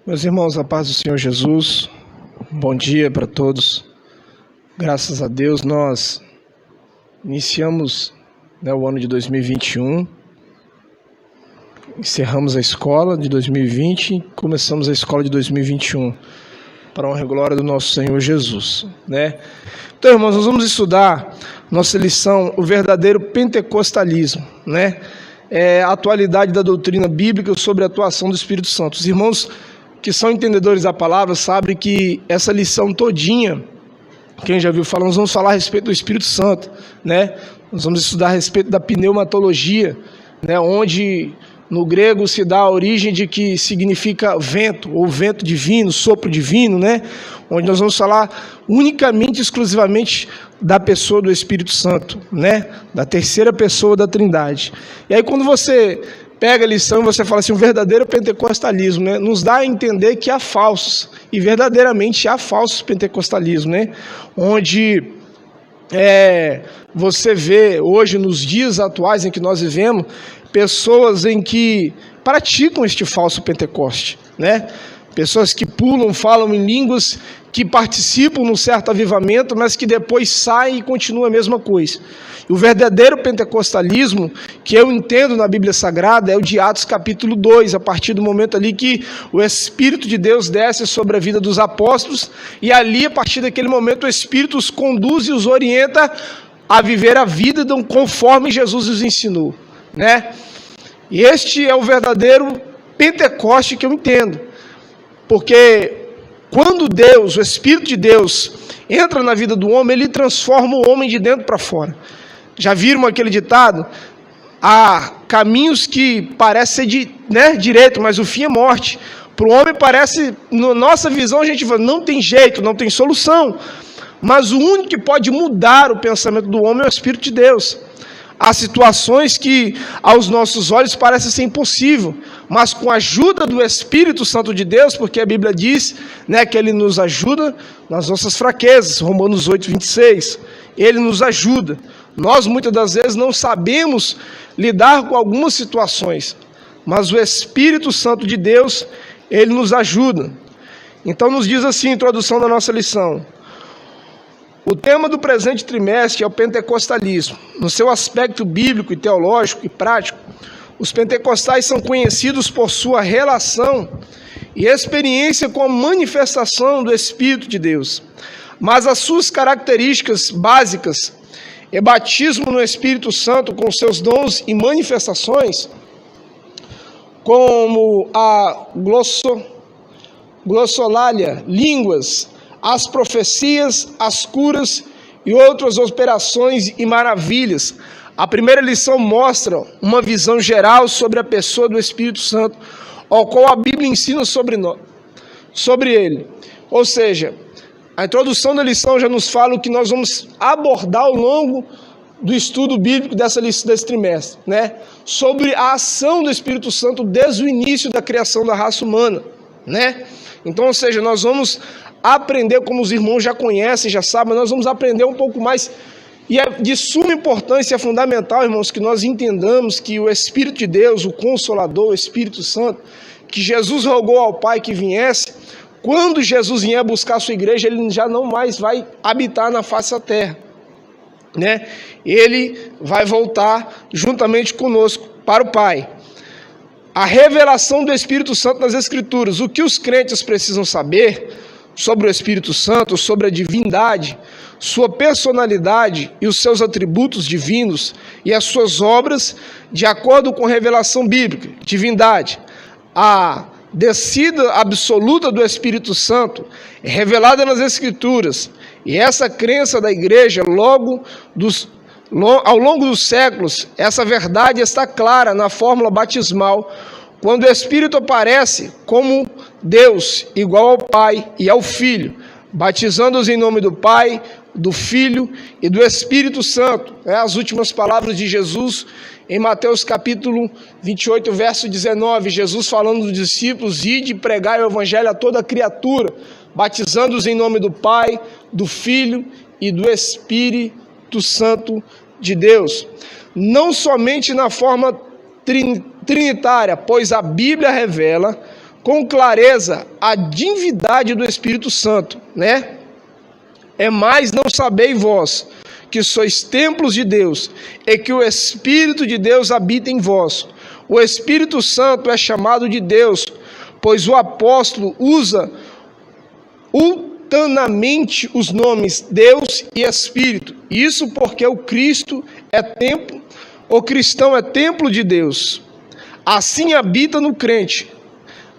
Meus irmãos, a paz do Senhor Jesus, bom dia para todos. Graças a Deus nós iniciamos o ano de 2021, encerramos a escola de 2020 e começamos a escola de 2021, para a honra e glória do nosso Senhor Jesus. Então, irmãos, nós vamos estudar nossa lição, o verdadeiro pentecostalismo, a atualidade da doutrina bíblica sobre a atuação do Espírito Santo. Os irmãos que são entendedores da palavra sabem que essa lição todinha, quem já viu falar, nós vamos falar a respeito do Espírito Santo, Nós vamos estudar a respeito da pneumatologia, onde no grego se dá a origem de que significa vento, ou vento divino, sopro divino, onde nós vamos falar unicamente, exclusivamente da pessoa do Espírito Santo, da terceira pessoa da Trindade. E aí quando você pega a lição e você fala assim, o verdadeiro pentecostalismo, nos dá a entender que há falsos, e verdadeiramente há falsos pentecostalismo, onde você vê hoje, nos dias atuais em que nós vivemos, pessoas em que praticam este falso Pentecoste, Pessoas que pulam, falam em línguas, que participam num certo avivamento, mas que depois saem e continuam a mesma coisa. E o verdadeiro pentecostalismo, que eu entendo na Bíblia Sagrada, é o de Atos capítulo 2, a partir do momento ali que o Espírito de Deus desce sobre a vida dos apóstolos, e ali, a partir daquele momento, o Espírito os conduz e os orienta a viver a vida conforme Jesus os ensinou, E este é o verdadeiro Pentecoste que eu entendo. Porque quando Deus, o Espírito de Deus, entra na vida do homem, ele transforma o homem de dentro para fora. Já viram aquele ditado? Há caminhos que parecem ser direito, mas o fim é morte. Para o homem parece, na nossa visão, a gente fala, não tem jeito, não tem solução. Mas o único que pode mudar o pensamento do homem é o Espírito de Deus. Há situações que aos nossos olhos parecem ser impossível, mas com a ajuda do Espírito Santo de Deus, porque a Bíblia diz que Ele nos ajuda nas nossas fraquezas, Romanos 8, 26, Ele nos ajuda. Nós muitas das vezes não sabemos lidar com algumas situações, mas o Espírito Santo de Deus, Ele nos ajuda. Então nos diz assim, a introdução da nossa lição: o tema do presente trimestre é o pentecostalismo. No seu aspecto bíblico e teológico e prático, os pentecostais são conhecidos por sua relação e experiência com a manifestação do Espírito de Deus. Mas as suas características básicas é batismo no Espírito Santo com seus dons e manifestações, como a glossolalia, línguas, as profecias, as curas e outras operações e maravilhas. A primeira lição mostra uma visão geral sobre a pessoa do Espírito Santo, ao qual a Bíblia ensina sobre ele. Ou seja, a introdução da lição já nos fala o que nós vamos abordar ao longo do estudo bíblico desse trimestre, sobre a ação do Espírito Santo desde o início da criação da raça humana, Então, ou seja, nós vamos aprender, como os irmãos já conhecem, já sabem, nós vamos aprender um pouco mais, e é de suma importância, é fundamental, irmãos, que nós entendamos que o Espírito de Deus, o Consolador, o Espírito Santo, que Jesus rogou ao Pai que viesse, quando Jesus vier buscar a sua igreja, ele já não mais vai habitar na face da terra, Ele vai voltar juntamente conosco para o Pai. A revelação do Espírito Santo nas Escrituras, o que os crentes precisam saber sobre o Espírito Santo, sobre a divindade, sua personalidade e os seus atributos divinos e as suas obras, de acordo com a revelação bíblica. Divindade, a descida absoluta do Espírito Santo é revelada nas Escrituras, e essa crença da igreja, ao longo dos séculos, essa verdade está clara na fórmula batismal, quando o Espírito aparece como Deus, igual ao Pai e ao Filho, batizando-os em nome do Pai, do Filho e do Espírito Santo. As últimas palavras de Jesus em Mateus capítulo 28, verso 19, Jesus falando dos discípulos, ide pregai o evangelho a toda criatura, batizando-os em nome do Pai, do Filho e do Espírito Santo de Deus. Não somente na forma trinitária, pois a Bíblia revela com clareza a divindade do Espírito Santo, né? Mas não sabeis vós que sois templos de Deus e que o Espírito de Deus habita em vós. O Espírito Santo é chamado de Deus, pois o apóstolo usa ultanamente os nomes Deus e Espírito. Isso porque o cristão é templo de Deus. Assim habita no crente.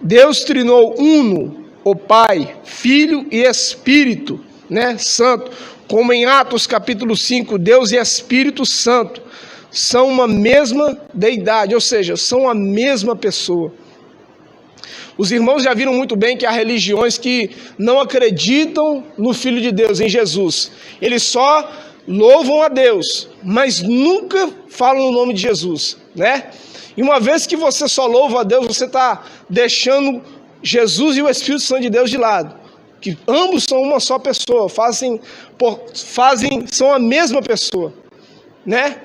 Deus trinou uno, o Pai, Filho e Espírito, né, Santo. Como em Atos capítulo 5, Deus e Espírito Santo são uma mesma deidade, ou seja, são a mesma pessoa. Os irmãos já viram muito bem que há religiões que não acreditam no Filho de Deus, em Jesus. Eles só louvam a Deus, mas nunca falam o nome de Jesus, né? E uma vez que você só louva a Deus, você está deixando Jesus e o Espírito Santo de Deus de lado. Que ambos são uma só pessoa, são a mesma pessoa, né?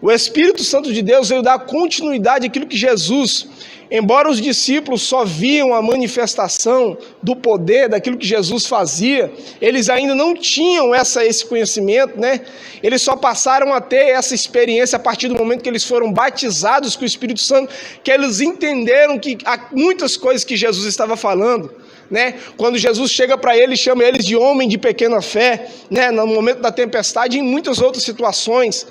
O Espírito Santo de Deus veio dar continuidade àquilo que Jesus, embora os discípulos só viam a manifestação do poder, daquilo que Jesus fazia, eles ainda não tinham esse conhecimento, né? Eles só passaram a ter essa experiência a partir do momento que eles foram batizados com o Espírito Santo, que eles entenderam que há muitas coisas que Jesus estava falando, né? Quando Jesus chega para eles, chama eles de homem de pequena fé, né? No momento da tempestade e em muitas outras situações.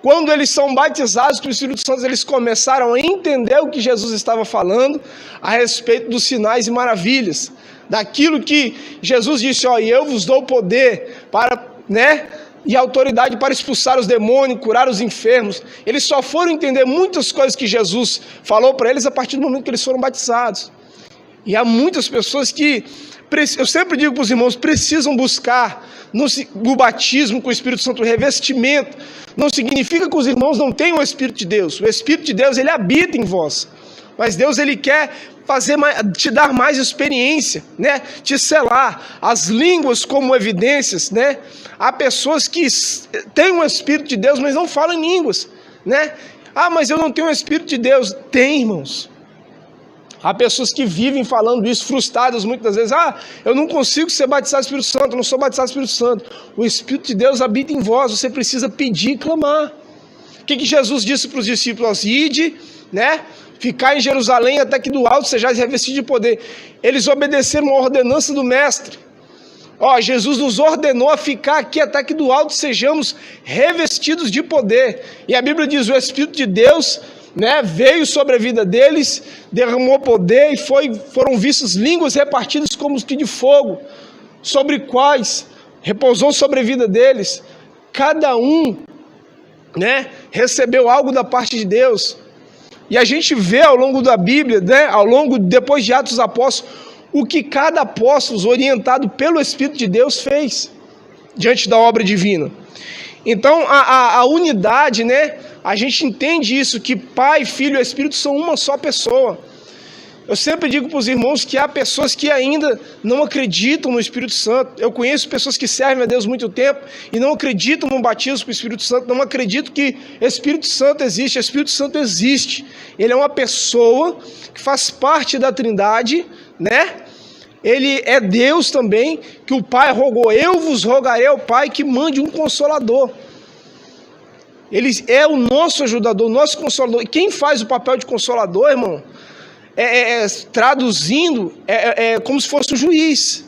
Quando eles são batizados com o Espírito Santo, eles começaram a entender o que Jesus estava falando a respeito dos sinais e maravilhas, daquilo que Jesus disse, e eu vos dou poder para, né, e autoridade para expulsar os demônios, curar os enfermos. Eles só foram entender muitas coisas que Jesus falou para eles a partir do momento que eles foram batizados. E há muitas pessoas que, eu sempre digo para os irmãos, precisam buscar no batismo com o Espírito Santo, o revestimento. Não significa que os irmãos não tenham o Espírito de Deus. O Espírito de Deus, ele habita em vós. Mas Deus, ele quer te dar mais experiência, né? Te selar. As línguas como evidências, né? Há pessoas que têm o Espírito de Deus, mas não falam em línguas, né? Mas eu não tenho o Espírito de Deus. Tem, irmãos. Há pessoas que vivem falando isso, frustradas muitas vezes. Eu não consigo ser batizado no Espírito Santo, eu não sou batizado no Espírito Santo. O Espírito de Deus habita em vós, você precisa pedir e clamar. O que Jesus disse para os discípulos? Ide, né? Ficar em Jerusalém até que do alto sejais revestidos de poder. Eles obedeceram a ordenança do Mestre. Jesus nos ordenou a ficar aqui até que do alto sejamos revestidos de poder. E a Bíblia diz, o Espírito de Deus, né, veio sobre a vida deles, derramou poder e foram vistas línguas repartidas como que de fogo, sobre quais repousou sobre a vida deles. Cada um, né, recebeu algo da parte de Deus. E a gente vê ao longo da Bíblia, né, depois de Atos dos Apóstolos, o que cada apóstolo, orientado pelo Espírito de Deus, fez diante da obra divina. Então, a unidade, né? A gente entende isso, que Pai, Filho e Espírito são uma só pessoa. Eu sempre digo para os irmãos que há pessoas que ainda não acreditam no Espírito Santo. Eu conheço pessoas que servem a Deus há muito tempo e não acreditam no batismo com o Espírito Santo, não acreditam que Espírito Santo existe. O Espírito Santo existe. Ele é uma pessoa que faz parte da Trindade, né? Ele é Deus também, que o Pai rogou, eu vos rogarei ao Pai que mande um Consolador. Ele é o nosso ajudador, o nosso Consolador. E quem faz o papel de Consolador, irmão, traduzindo, como se fosse o juiz,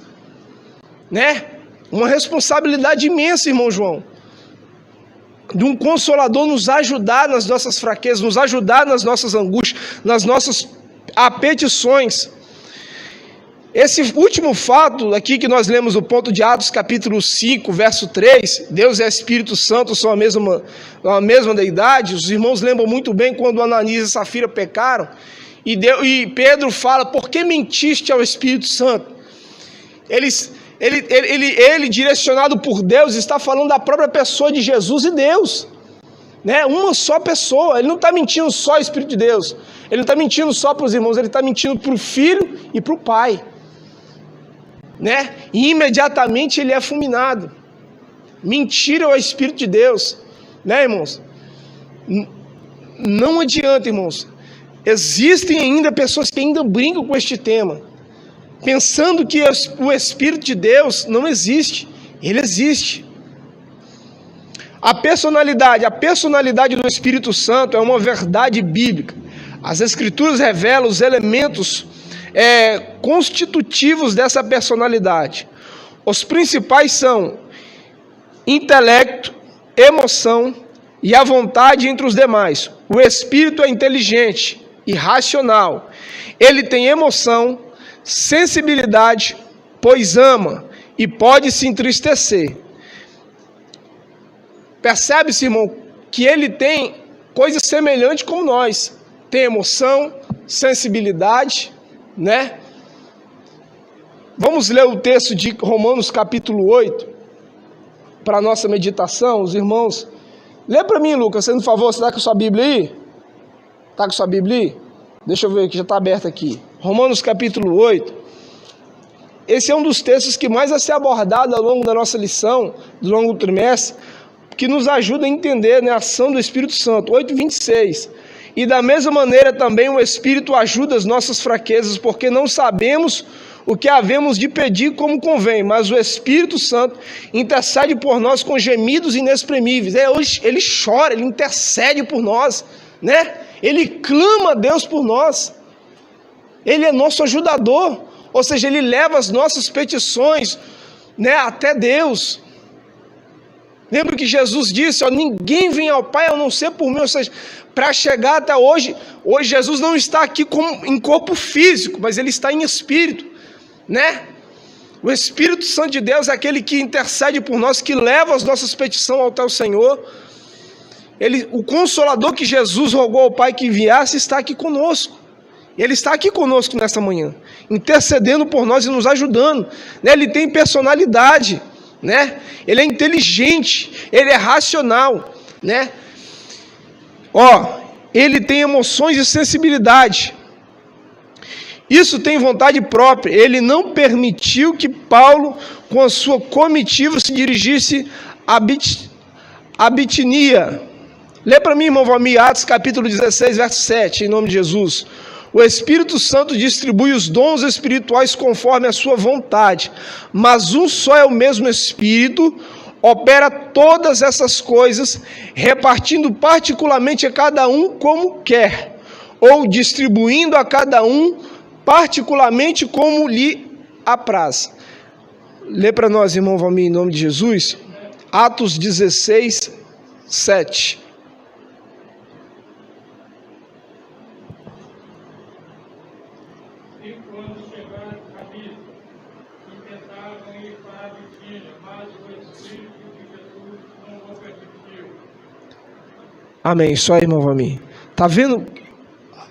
né? Uma responsabilidade imensa, irmão João, de um Consolador nos ajudar nas nossas fraquezas, nos ajudar nas nossas angústias, nas nossas petições. Esse último fato aqui que nós lemos no ponto de Atos capítulo 5, verso 3, Deus e Espírito Santo são a mesma deidade. Os irmãos lembram muito bem quando Ananias e Safira pecaram, e Pedro fala, por que mentiste ao Espírito Santo? Ele direcionado por Deus, está falando da própria pessoa de Jesus e Deus, né? Uma só pessoa. Ele não está mentindo só ao Espírito de Deus, ele não está mentindo só para os irmãos, ele está mentindo para o Filho e para o Pai, né? E imediatamente ele é fulminado. Mentira ao Espírito de Deus, né, irmãos? Não adianta, irmãos. Existem ainda pessoas que ainda brincam com este tema, pensando que o Espírito de Deus não existe. Ele existe. A personalidade do Espírito Santo é uma verdade bíblica. As Escrituras revelam os elementos constitutivos dessa personalidade. Os principais são intelecto, emoção e a vontade entre os demais. O Espírito é inteligente e racional. Ele tem emoção, sensibilidade, pois ama e pode se entristecer. Percebe-se, irmão, que ele tem coisas semelhantes como nós. Tem emoção, sensibilidade, né? Vamos ler o texto de Romanos capítulo 8 para a nossa meditação, os irmãos. Lê para mim, Lucas, por favor, você está com a sua Bíblia aí? Está com a sua Bíblia aí? Deixa eu ver que já está aberto aqui. Romanos capítulo 8. Esse é um dos textos que mais vai ser abordado ao longo da nossa lição, do longo do trimestre, que nos ajuda a entender, né, a ação do Espírito Santo. 8:26. E da mesma maneira também o Espírito ajuda as nossas fraquezas, porque não sabemos o que havemos de pedir como convém, mas o Espírito Santo intercede por nós com gemidos inexprimíveis. Hoje ele chora, ele intercede por nós, né? Ele clama a Deus por nós. Ele é nosso ajudador, ou seja, ele leva as nossas petições, né, até Deus. Lembra que Jesus disse, ninguém vem ao Pai a não ser por mim, ou seja, para chegar até hoje Jesus não está aqui em corpo físico, mas ele está em espírito, né? O Espírito Santo de Deus é aquele que intercede por nós, que leva as nossas petições até o Senhor. O Consolador que Jesus rogou ao Pai que enviasse está aqui conosco. Ele está aqui conosco nesta manhã, intercedendo por nós e nos ajudando, né? Ele tem personalidade, né? Ele é inteligente, ele é racional, né? Ele tem emoções e sensibilidade. Isso tem vontade própria. Ele não permitiu que Paulo, com a sua comitiva, se dirigisse a Bitinia. Lê para mim, irmão Valmir, Atos capítulo 16, verso 7, em nome de Jesus. O Espírito Santo distribui os dons espirituais conforme a sua vontade, mas um só é o mesmo Espírito, opera todas essas coisas, repartindo particularmente a cada um como quer, ou distribuindo a cada um particularmente como lhe apraz. Lê para nós, irmão Valmir, em nome de Jesus, Atos 16, 7. Amém, só aí, irmão Valmir. Está vendo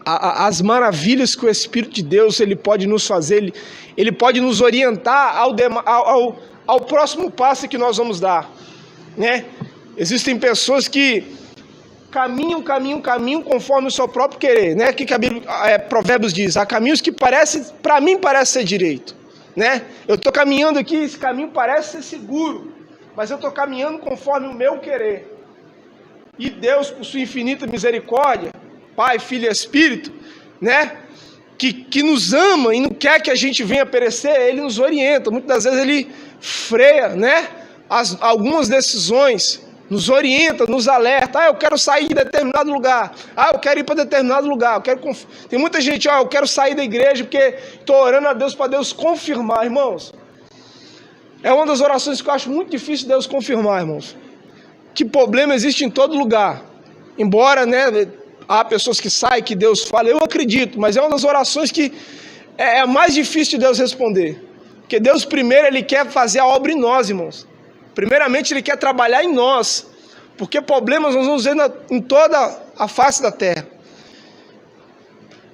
as maravilhas que o Espírito de Deus ele pode nos fazer, ele pode nos orientar ao próximo passo que nós vamos dar, né? Existem pessoas que caminham conforme o seu próprio querer, né? Que a Bíblia, Provérbios diz, há caminhos que para mim parece ser direito, né? Eu estou caminhando aqui, esse caminho parece ser seguro, mas eu estou caminhando conforme o meu querer. E Deus, por sua infinita misericórdia, Pai, Filho e Espírito, né, que nos ama e não quer que a gente venha perecer, Ele nos orienta. Muitas das vezes Ele freia, né, algumas decisões, nos orienta, nos alerta. Eu quero sair de determinado lugar. Eu quero ir para determinado lugar. Tem muita gente, eu quero sair da igreja porque estou orando a Deus para Deus confirmar, irmãos. É uma das orações que eu acho muito difícil Deus confirmar, irmãos. Que problema existe em todo lugar. Embora, né, há pessoas que saem, que Deus fala, eu acredito, mas é uma das orações que é mais difícil de Deus responder. Porque Deus primeiro, Ele quer fazer a obra em nós, irmãos. Primeiramente, Ele quer trabalhar em nós. Porque problemas nós vamos ver em toda a face da terra.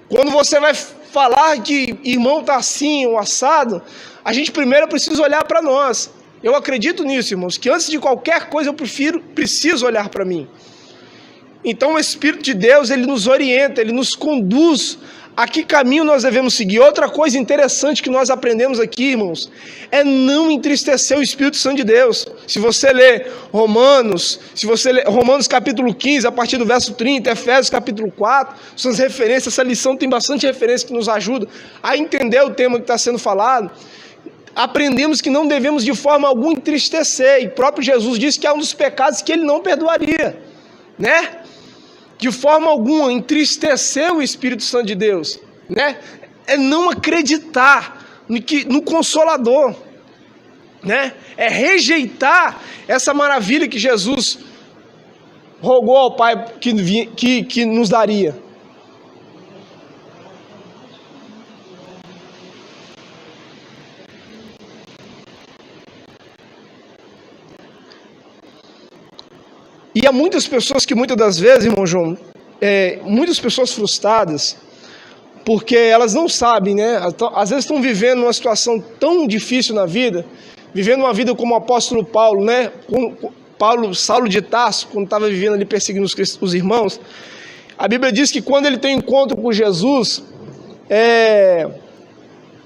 Quando você vai falar que irmão está assim, ou assado, a gente primeiro precisa olhar para nós. Eu acredito nisso, irmãos, que antes de qualquer coisa eu preciso olhar para mim. Então o Espírito de Deus, ele nos orienta, ele nos conduz A que caminho nós devemos seguir? Outra coisa interessante que nós aprendemos aqui, irmãos, é não entristecer o Espírito Santo de Deus. Se você ler Romanos capítulo 15, a partir do verso 30, Efésios capítulo 4, suas referências, essa lição tem bastante referência que nos ajuda a entender o tema que está sendo falado. Aprendemos que não devemos de forma alguma entristecer, e próprio Jesus disse que é um dos pecados que ele não perdoaria, né? De forma alguma entristecer o Espírito Santo de Deus, né? É não acreditar no Consolador, né? É rejeitar essa maravilha que Jesus rogou ao Pai que nos daria. E há muitas pessoas que muitas das vezes, irmão João, muitas pessoas frustradas, porque elas não sabem, né? Às vezes estão vivendo uma situação tão difícil na vida, vivendo uma vida como o apóstolo Paulo, né? Saulo de Tarso, quando estava vivendo ali perseguindo os irmãos. A Bíblia diz que quando ele tem um encontro com Jesus,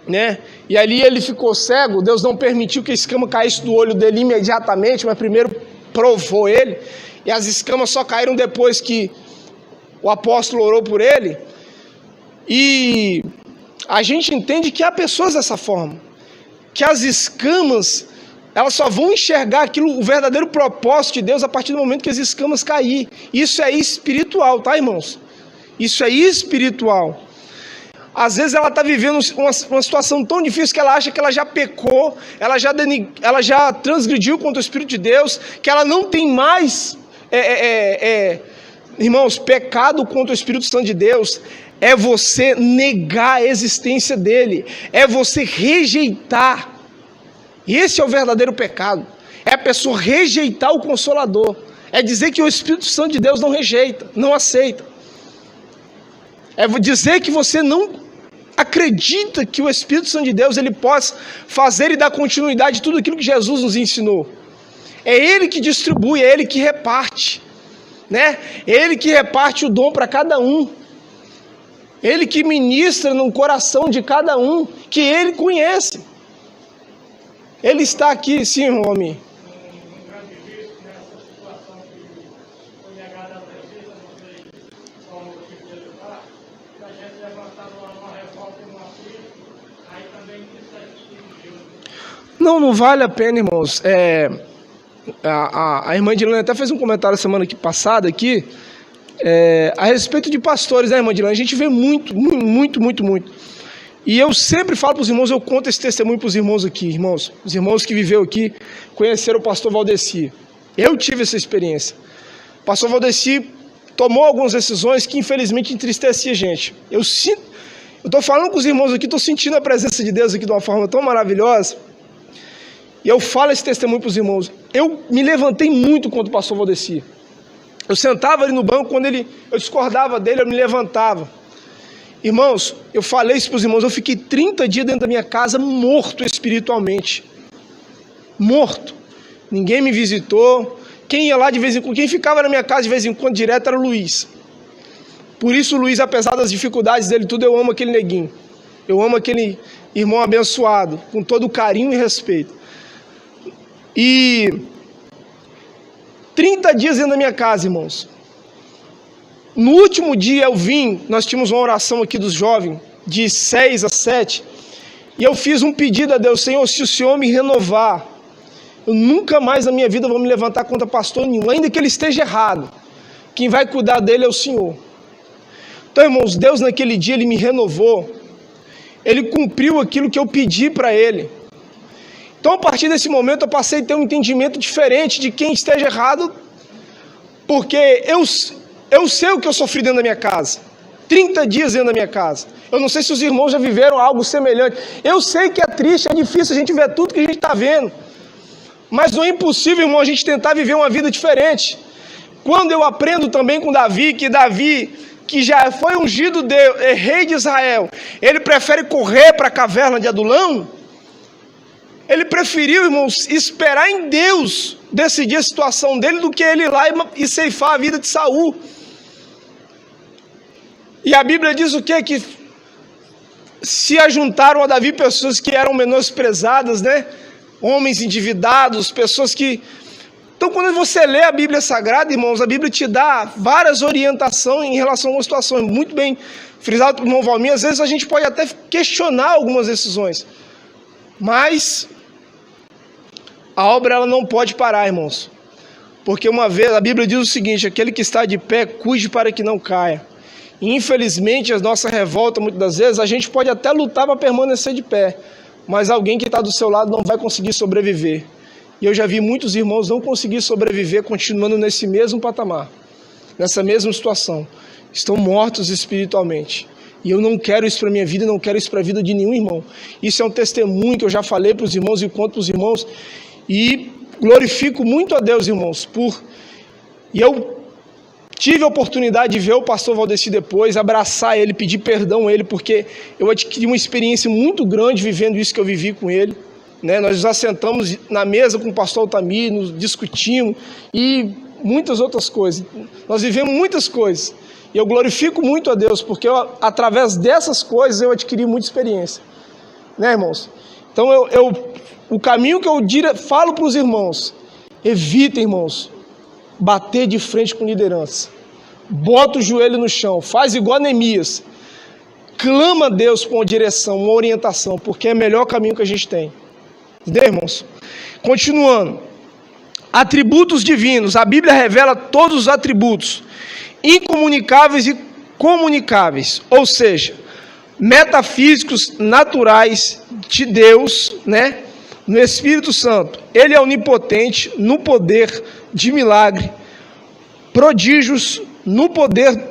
né? E ali ele ficou cego, Deus não permitiu que a escama caísse do olho dele imediatamente, mas primeiro provou ele. E as escamas só caíram depois que o apóstolo orou por ele. E a gente entende que há pessoas dessa forma, que as escamas, elas só vão enxergar o verdadeiro propósito de Deus a partir do momento que as escamas caírem. Isso é espiritual, tá, irmãos? Isso é espiritual. Às vezes ela está vivendo uma situação tão difícil que ela acha que ela já pecou, ela já transgrediu contra o Espírito de Deus, que ela não tem mais, irmãos, pecado contra o Espírito Santo de Deus é você negar a existência dele, é você rejeitar. Esse é o verdadeiro pecado, é a pessoa rejeitar o Consolador, é dizer que o Espírito Santo de Deus não rejeita, não aceita. É dizer que você não acredita que o Espírito Santo de Deus ele possa fazer e dar continuidade a tudo aquilo que Jesus nos ensinou. É Ele que distribui, é Ele que reparte, né? É Ele que reparte o dom para cada um. Ele que ministra no coração de cada um, que Ele conhece. Ele está aqui, sim, homem. Não vale a pena, irmãos. A irmã Dilane até fez um comentário semana passada aqui, a respeito de pastores, né, irmã Dilane? A gente vê muito. E eu sempre falo para os irmãos, eu conto esse testemunho para os irmãos aqui, irmãos. Os irmãos que viveram aqui, conheceram o pastor Valdeci. Eu tive essa experiência. O pastor Valdeci tomou algumas decisões que infelizmente entristeciam a gente. Eu estou falando com os irmãos aqui, estou sentindo a presença de Deus aqui de uma forma tão maravilhosa. E eu falo esse testemunho para os irmãos. Eu me levantei muito contra o pastor Valdeci. Eu sentava ali no banco, quando eu discordava dele, eu me levantava. Irmãos, eu falei isso para os irmãos, eu fiquei 30 dias dentro da minha casa morto espiritualmente. Morto. Ninguém me visitou. Quem ia lá de vez em quando, quem ficava na minha casa de vez em quando direto era o Luiz. Por isso o Luiz, apesar das dificuldades dele tudo, eu amo aquele neguinho. Eu amo aquele irmão abençoado, com todo carinho e respeito. E 30 dias dentro da minha casa, irmãos. No último dia nós tínhamos uma oração aqui dos jovens, de 6 a 7, e eu fiz um pedido a Deus: Senhor, se o Senhor me renovar, eu nunca mais na minha vida vou me levantar contra pastor nenhum, ainda que ele esteja errado. Quem vai cuidar dele é o Senhor. Então, irmãos, Deus naquele dia, Ele me renovou, Ele cumpriu aquilo que eu pedi para Ele. Então, a partir desse momento, eu passei a ter um entendimento diferente de quem esteja errado, porque eu sei o que eu sofri dentro da minha casa. 30 dias dentro da minha casa. Eu não sei se os irmãos já viveram algo semelhante. Eu sei que é triste, é difícil a gente ver tudo que a gente está vendo. Mas não é impossível, irmão, a gente tentar viver uma vida diferente. Quando eu aprendo também com Davi, que já foi ungido rei de Israel, ele prefere correr para a caverna de Adulão. Ele preferiu, irmãos, esperar em Deus decidir a situação dele do que ele ir lá e ceifar a vida de Saul. E a Bíblia diz o quê? Que se ajuntaram a Davi pessoas que eram menosprezadas, né? Homens endividados, pessoas que... Então, quando você lê a Bíblia Sagrada, irmãos, a Bíblia te dá várias orientações em relação a uma situação, muito bem frisado pelo irmão Valmir. Às vezes a gente pode até questionar algumas decisões, mas a obra ela não pode parar, irmãos. Porque uma vez, a Bíblia diz o seguinte: aquele que está de pé, cuide para que não caia. E, infelizmente, a nossa revolta, muitas das vezes, a gente pode até lutar para permanecer de pé, mas alguém que está do seu lado não vai conseguir sobreviver. E eu já vi muitos irmãos não conseguir sobreviver continuando nesse mesmo patamar, nessa mesma situação. Estão mortos espiritualmente. E eu não quero isso para a minha vida, não quero isso para a vida de nenhum irmão. Isso é um testemunho que eu já falei para os irmãos e conto para os irmãos. E glorifico muito a Deus, irmãos, E eu tive a oportunidade de ver o pastor Valdeci depois, abraçar ele, pedir perdão a ele, porque eu adquiri uma experiência muito grande vivendo isso que eu vivi com ele. Né? Nós nos assentamos na mesa com o pastor Altamir, nos discutimos e muitas outras coisas. Nós vivemos muitas coisas. E eu glorifico muito a Deus, porque através dessas coisas eu adquiri muita experiência. Né, irmãos? Então o caminho que eu falo para os irmãos: evitem, irmãos, bater de frente com liderança. Bota o joelho no chão, faz igual Neemias. Clama a Deus por uma direção, uma orientação, porque é o melhor caminho que a gente tem. Entendeu, irmãos? Continuando. Atributos divinos. A Bíblia revela todos os atributos incomunicáveis e comunicáveis, ou seja, metafísicos naturais de Deus, né? No Espírito Santo. Ele é onipotente no poder de milagre, prodígios no poder,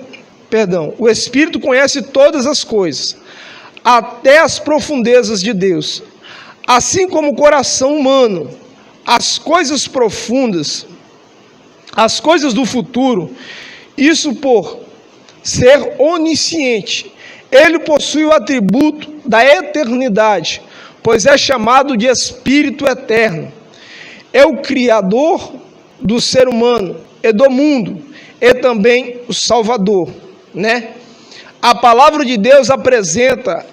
o Espírito conhece todas as coisas, até as profundezas de Deus, assim como o coração humano, as coisas profundas, as coisas do futuro. Isso por ser onisciente. Ele possui o atributo da eternidade, pois é chamado de Espírito Eterno. É o Criador do ser humano e do mundo, e também o Salvador, né? A palavra de Deus apresenta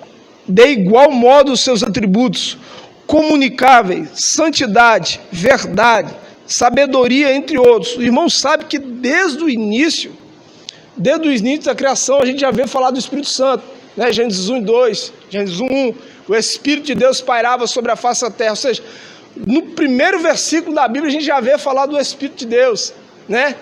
de igual modo os seus atributos comunicáveis: santidade, verdade, sabedoria, entre outros. O irmão sabe que desde o início da criação, a gente já vê falar do Espírito Santo, né? Gênesis 1 e 2, Gênesis 1, o Espírito de Deus pairava sobre a face da terra. Ou seja, no primeiro versículo da Bíblia, a gente já vê falar do Espírito de Deus, né?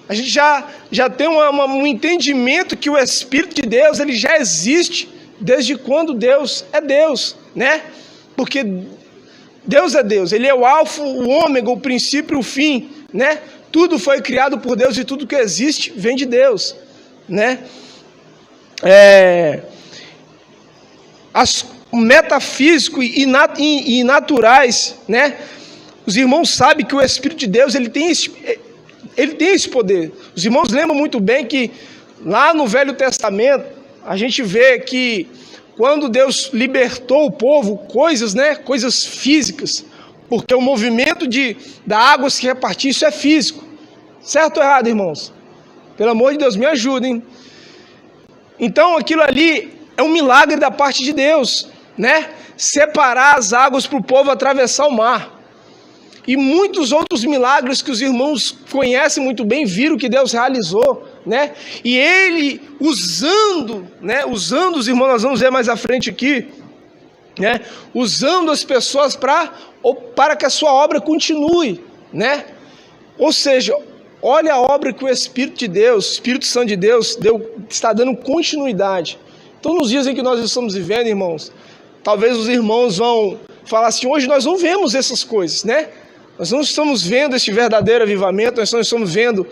A gente já tem um entendimento que o Espírito de Deus, ele já existe desde quando Deus é Deus, né? Porque Deus é Deus, Ele é o alfa, o ômega, o princípio e o fim, né? Tudo foi criado por Deus e tudo que existe vem de Deus, né? As metafísico e naturais, né? Os irmãos sabem que o Espírito de Deus ele tem esse poder. Os irmãos lembram muito bem que lá no Velho Testamento a gente vê que quando Deus libertou o povo, coisas, né? Coisas físicas, porque o movimento da água se repartir, isso é físico. Certo ou errado, irmãos? Pelo amor de Deus, me ajudem. Então aquilo ali é um milagre da parte de Deus, né? Separar as águas para o povo atravessar o mar. E muitos outros milagres que os irmãos conhecem muito bem, viram que Deus realizou, né? E Ele usando, os irmãos, nós vamos ver mais à frente aqui, né? Usando as pessoas para que a sua obra continue, né? Ou seja, olha a obra que o Espírito de Deus, o Espírito Santo de Deus, está dando continuidade. Então, nos dias em que nós estamos vivendo, irmãos, talvez os irmãos vão falar assim: hoje nós não vemos essas coisas, né? Nós não estamos vendo esse verdadeiro avivamento, nós não estamos vendo.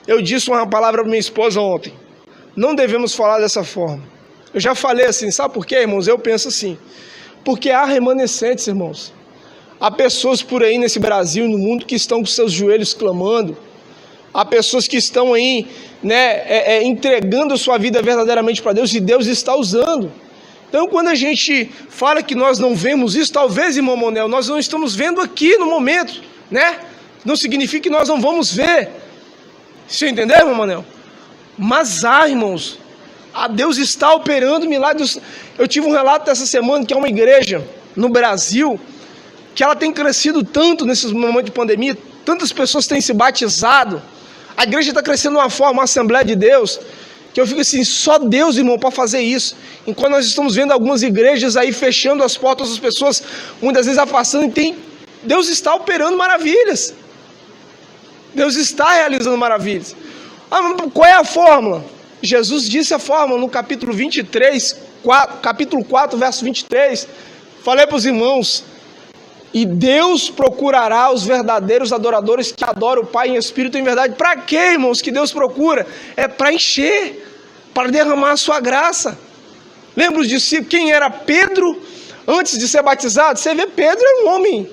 Eu disse uma palavra para minha esposa ontem: não devemos falar dessa forma. Eu já falei assim, sabe por quê, irmãos? Eu penso assim, porque há remanescentes, irmãos. Há pessoas por aí nesse Brasil e no mundo que estão com seus joelhos clamando. Há pessoas que estão aí, né, entregando a sua vida verdadeiramente para Deus, e Deus está usando. Então, quando a gente fala que nós não vemos isso, talvez, irmão Monel, nós não estamos vendo aqui no momento, né? Não significa que nós não vamos ver. Você entendeu, irmão Monel? Mas há, irmãos, Deus está operando milagres. Eu tive um relato dessa semana que é uma igreja no Brasil que ela tem crescido tanto nesses momentos de pandemia, tantas pessoas têm se batizado, a igreja está crescendo de uma forma, uma Assembleia de Deus, que eu fico assim, só Deus, irmão, para fazer isso. Enquanto nós estamos vendo algumas igrejas aí fechando as portas das pessoas, muitas vezes afastando, Deus está operando maravilhas. Deus está realizando maravilhas. Qual é a fórmula? Jesus disse a fórmula no capítulo 4, verso 23. Falei para os irmãos, e Deus procurará os verdadeiros adoradores que adoram o Pai em espírito e em verdade. Para quê, irmãos, que Deus procura? É para encher, para derramar a sua graça. Lembra os discípulos, quem era Pedro antes de ser batizado? Você vê, Pedro é um homem.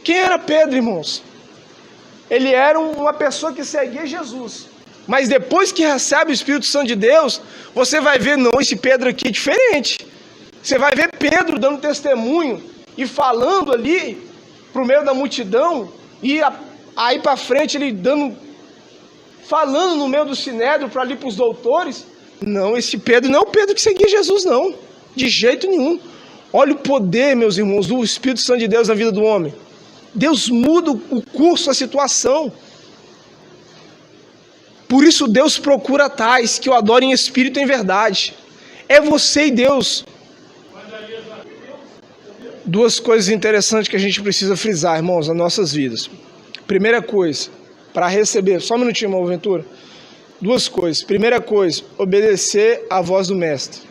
Quem era Pedro, irmãos? Ele era uma pessoa que seguia Jesus. Mas depois que recebe o Espírito Santo de Deus, você vai ver, não, esse Pedro aqui é diferente. Você vai ver Pedro dando testemunho e falando ali para o meio da multidão, e aí para frente ele falando no meio do sinédrio para ali para os doutores. Não, esse Pedro não é o Pedro que seguia Jesus, não, de jeito nenhum. Olha o poder, meus irmãos, do Espírito Santo de Deus na vida do homem. Deus muda o curso, a situação. Por isso Deus procura tais que o adorem em espírito e em verdade. É você e Deus. Duas coisas interessantes que a gente precisa frisar, irmãos, nas nossas vidas. Primeira coisa, para receber, só um minutinho, irmão Ventura. Duas coisas. Primeira coisa, obedecer à voz do Mestre.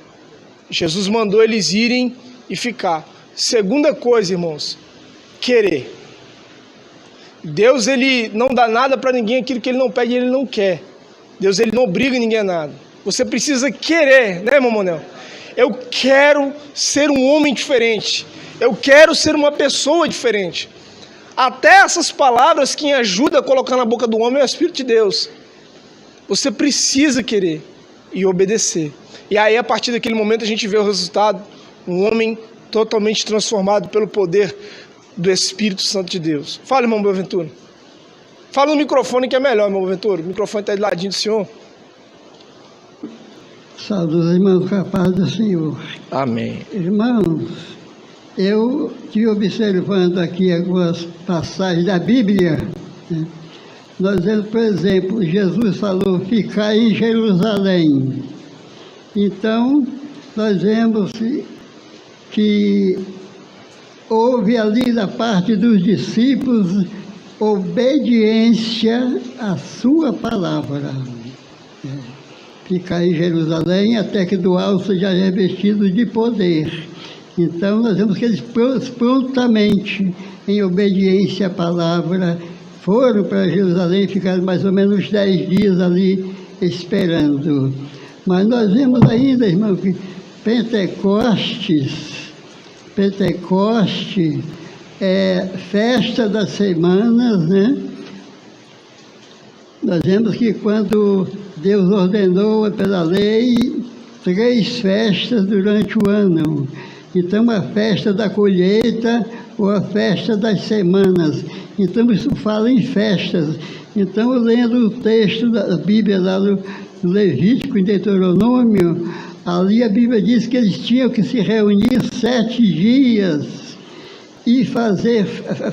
Jesus mandou eles irem e ficar. Segunda coisa, irmãos, querer. Deus, ele não dá nada para ninguém, aquilo que ele não pede, ele não quer. Deus, ele não obriga ninguém a nada. Você precisa querer, né, irmão Monel? Eu quero ser um homem diferente. Eu quero ser uma pessoa diferente. Até essas palavras que ajudam a colocar na boca do homem é o Espírito de Deus. Você precisa querer e obedecer. E aí, a partir daquele momento, a gente vê o resultado. Um homem totalmente transformado pelo poder do Espírito Santo de Deus. Fala, irmão Boaventura. Fala no microfone que é melhor, irmão Boaventura. O microfone está aí do ladinho do senhor. Saúde, irmãos, com a paz do Senhor. Amém. Irmãos, eu estive observando aqui algumas passagens da Bíblia, né? Nós vemos, por exemplo, Jesus falou, ficar em Jerusalém. Então, nós vemos que houve ali da parte dos discípulos obediência à sua palavra. Ficar em Jerusalém até que do alto seja revestido de poder. Então, nós vemos que eles prontamente, em obediência à palavra, foram para Jerusalém e ficaram mais ou menos 10 dias ali esperando. Mas nós vemos ainda, irmão, que Pentecoste é festa das semanas, né? Nós vemos que quando Deus ordenou pela lei 3 festas durante o ano. Então, a festa da colheita ou a festa das semanas. Então, isso fala em festas. Então, lendo o texto da Bíblia lá do Levítico, em Deuteronômio, ali a Bíblia diz que eles tinham que se reunir 7 dias e fazer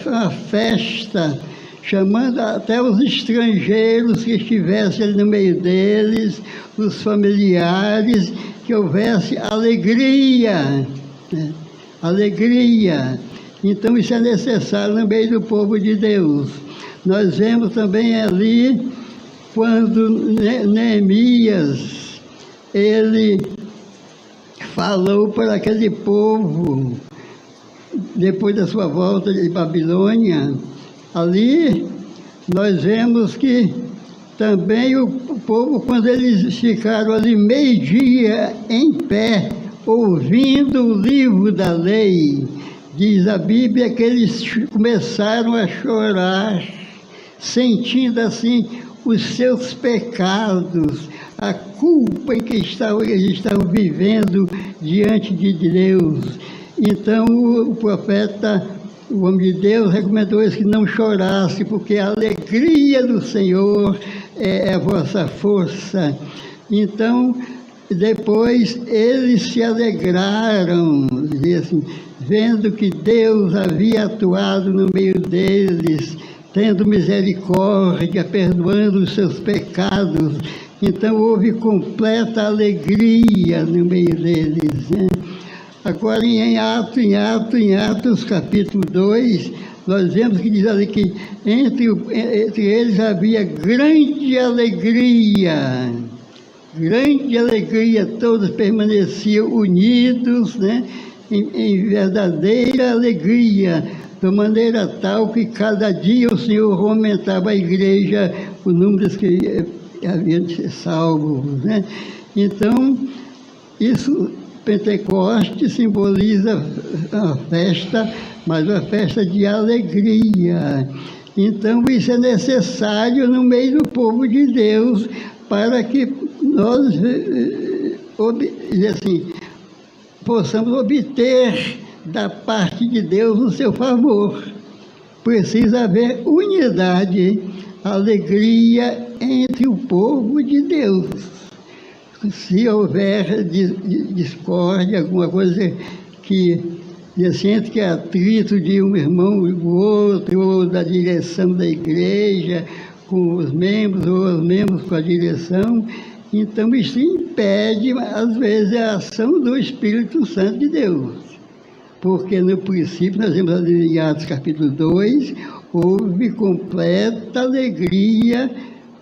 uma festa, chamando até os estrangeiros que estivessem ali no meio deles, os familiares, que houvesse alegria. Alegria. Então isso é necessário no meio do povo de Deus. Nós vemos também ali quando Neemias ele falou para aquele povo depois da sua volta de Babilônia. Ali nós vemos que também o povo, quando eles ficaram ali meio-dia em pé ouvindo o livro da lei, diz a Bíblia que eles começaram a chorar, sentindo assim os seus pecados, a culpa em que eles estavam vivendo diante de Deus. Então o profeta, o homem de Deus, recomendou eles que não chorassem, porque a alegria do Senhor é a vossa força. Então, depois eles se alegraram, diz assim, vendo que Deus havia atuado no meio deles, tendo misericórdia, perdoando os seus pecados. Então houve completa alegria no meio deles, né? Agora em Atos capítulo 2, nós vemos que diz ali que entre eles havia grande alegria, todos permaneciam unidos, né, em verdadeira alegria, de maneira tal que cada dia o Senhor aumentava a igreja, o número dos que haviam de ser salvos, né? Então, isso, Pentecostes simboliza a festa, mas uma festa de alegria. Então, isso é necessário no meio do povo de Deus, para que nós assim, possamos obter da parte de Deus o seu favor. Precisa haver unidade, alegria entre o povo de Deus. Se houver discórdia, alguma coisa que sente que é atrito de um irmão e do outro, ou da direção da igreja com os membros, ou os membros com a direção, então isso impede, às vezes, a ação do Espírito Santo de Deus. Porque no princípio, nós vemos ali em Atos capítulo 2, houve completa alegria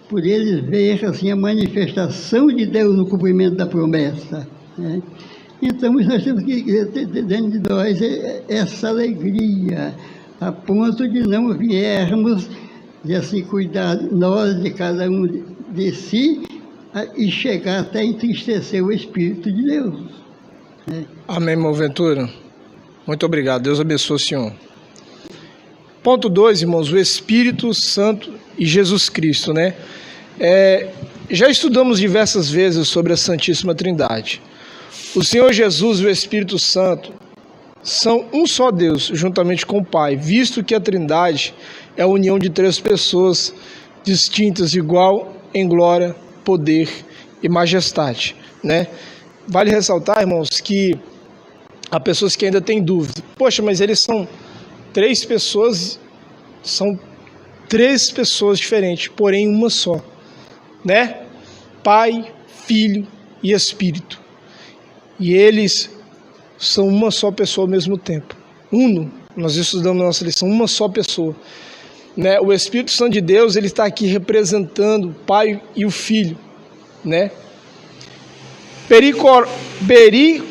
por eles ver assim, a manifestação de Deus no cumprimento da promessa, né? Então, nós temos que ter dentro de nós essa alegria, a ponto de não viermos de assim cuidar nós, de cada um de si, e chegar até entristecer o Espírito de Deus, né? Amém, irmão Ventura. Muito obrigado. Deus abençoe o senhor. Ponto 2, irmãos, o Espírito Santo e Jesus Cristo, né? Já estudamos diversas vezes sobre a Santíssima Trindade. O Senhor Jesus e o Espírito Santo são um só Deus, juntamente com o Pai, visto que a Trindade é a união de três pessoas distintas, igual em glória, poder e majestade, né? Vale ressaltar, irmãos, que há pessoas que ainda têm dúvida. Poxa, mas eles são três pessoas diferentes, porém uma só, né? Pai, Filho e Espírito. E eles são uma só pessoa ao mesmo tempo. Uno, nós estudamos na nossa lição, uma só pessoa, né? O Espírito Santo de Deus, ele está aqui representando o Pai e o Filho, né? Pericorese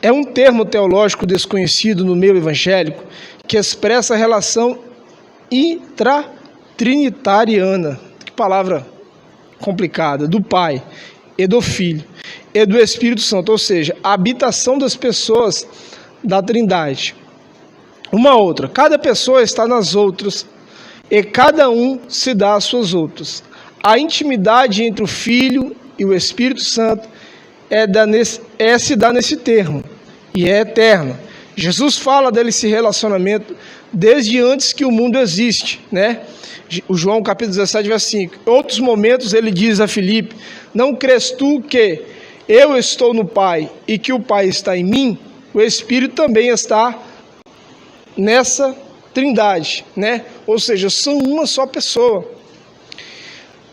é um termo teológico desconhecido no meio evangélico que expressa a relação intratrinitariana, que palavra complicada, do Pai e do Filho e do Espírito Santo, ou seja, a habitação das pessoas da Trindade. Uma outra, cada pessoa está nas outras e cada um se dá às suas outras. A intimidade entre o Filho e o Espírito Santo se dá nesse termo e é eterna. Jesus fala desse relacionamento desde antes que o mundo existe, né? O João capítulo 17, verso 5. Em outros momentos ele diz a Filipe: não crês tu que eu estou no Pai e que o Pai está em mim? O Espírito também está nessa Trindade, né? Ou seja, são uma só pessoa.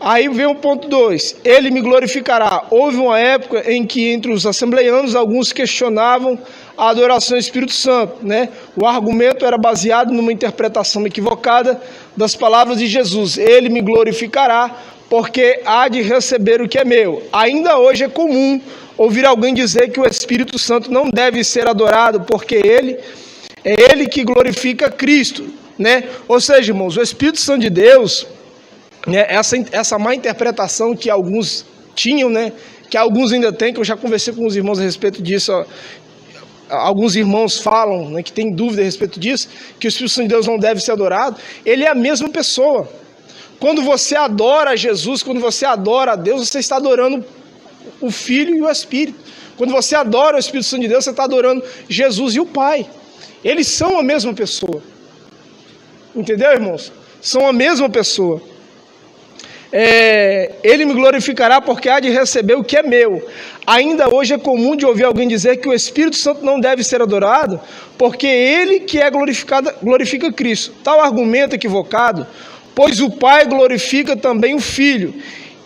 Aí vem o ponto 2, ele me glorificará. Houve uma época em que entre os assembleianos alguns questionavam a adoração ao Espírito Santo, né? O argumento era baseado numa interpretação equivocada das palavras de Jesus: ele me glorificará porque há de receber o que é meu. Ainda hoje é comum ouvir alguém dizer que o Espírito Santo não deve ser adorado porque é ele que glorifica Cristo, né? Ou seja, irmãos, o Espírito Santo de Deus, né, essa má interpretação que alguns tinham, né, que alguns ainda têm, que eu já conversei com os irmãos a respeito disso, ó, alguns irmãos falam, né, que tem dúvida a respeito disso, que o Espírito Santo de Deus não deve ser adorado. Ele é a mesma pessoa. Quando você adora Jesus, quando você adora a Deus, você está adorando o Filho e o Espírito. Quando você adora o Espírito Santo de Deus, você está adorando Jesus e o Pai. Eles são a mesma pessoa. Entendeu, irmãos? São a mesma pessoa. Ele me glorificará porque há de receber o que é meu. Ainda hoje é comum de ouvir alguém dizer que o Espírito Santo não deve ser adorado, porque ele que é glorificado, glorifica Cristo. Tal argumento equivocado, pois o Pai glorifica também o Filho,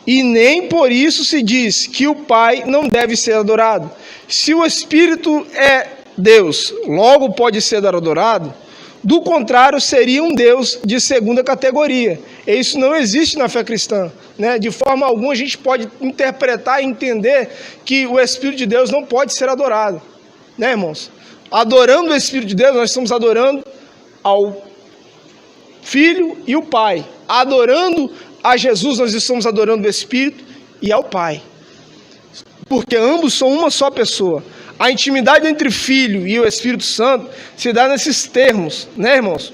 e nem por isso se diz que o Pai não deve ser adorado. Se o Espírito é Deus, logo pode ser adorado, do contrário, seria um Deus de segunda categoria. E isso não existe na fé cristã, né? De forma alguma a gente pode interpretar e entender que o Espírito de Deus não pode ser adorado, né, irmãos? Adorando o Espírito de Deus, nós estamos adorando ao Filho e o Pai. Adorando a Jesus, nós estamos adorando o Espírito e ao Pai. Porque ambos são uma só pessoa. A intimidade entre Filho e o Espírito Santo se dá nesses termos, né, irmãos?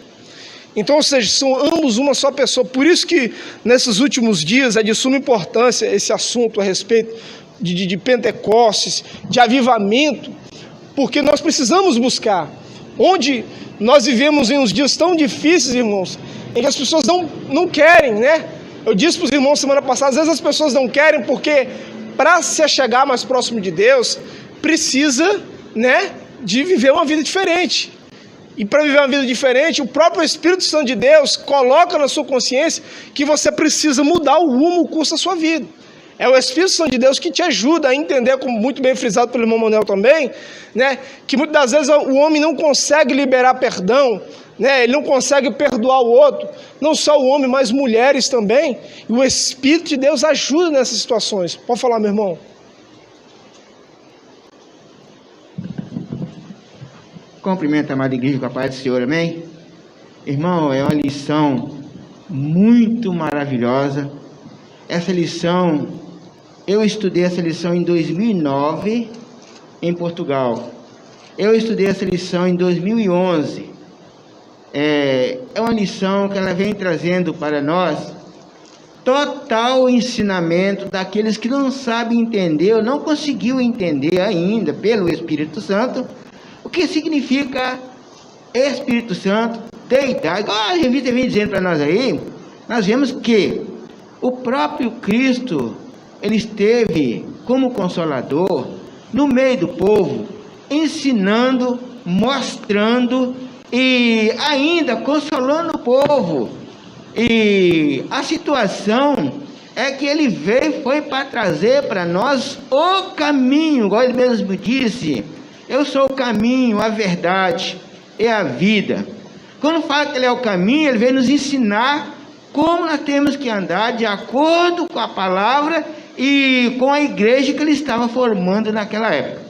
Então, ou seja, são ambos uma só pessoa. Por isso que nesses últimos dias é de suma importância esse assunto a respeito de Pentecostes, de avivamento, porque nós precisamos buscar. Onde nós vivemos em uns dias tão difíceis, irmãos, em que as pessoas não querem, né? Eu disse para os irmãos semana passada, às vezes as pessoas não querem porque para se chegar mais próximo de Deus, precisa, né, de viver uma vida diferente. E para viver uma vida diferente, o próprio Espírito Santo de Deus coloca na sua consciência que você precisa mudar o rumo, o curso da sua vida. É o Espírito Santo de Deus que te ajuda a entender, como muito bem frisado pelo irmão Manuel também, né, que muitas das vezes o homem não consegue liberar perdão, né, ele não consegue perdoar o outro, não só o homem, mas mulheres também. E o Espírito de Deus ajuda nessas situações. Pode falar, meu irmão. Cumprimento a amada igreja com a paz do Senhor, amém? Irmão, é uma lição muito maravilhosa. Essa lição, eu estudei essa lição em 2009 em Portugal. Eu estudei essa lição em 2011. É uma lição que ela vem trazendo para nós total ensinamento daqueles que não sabem entender ou não conseguiu entender ainda pelo Espírito Santo o que significa Espírito Santo, deidade. Igual a revista vem dizendo para nós aí, nós vemos que o próprio Cristo, ele esteve como consolador no meio do povo, ensinando, mostrando e ainda consolando o povo. E a situação é que ele veio, foi para trazer para nós o caminho, igual ele mesmo disse: eu sou o caminho, a verdade e a vida. Quando fala que ele é o caminho, ele veio nos ensinar como nós temos que andar de acordo com a palavra e com a igreja que ele estava formando naquela época.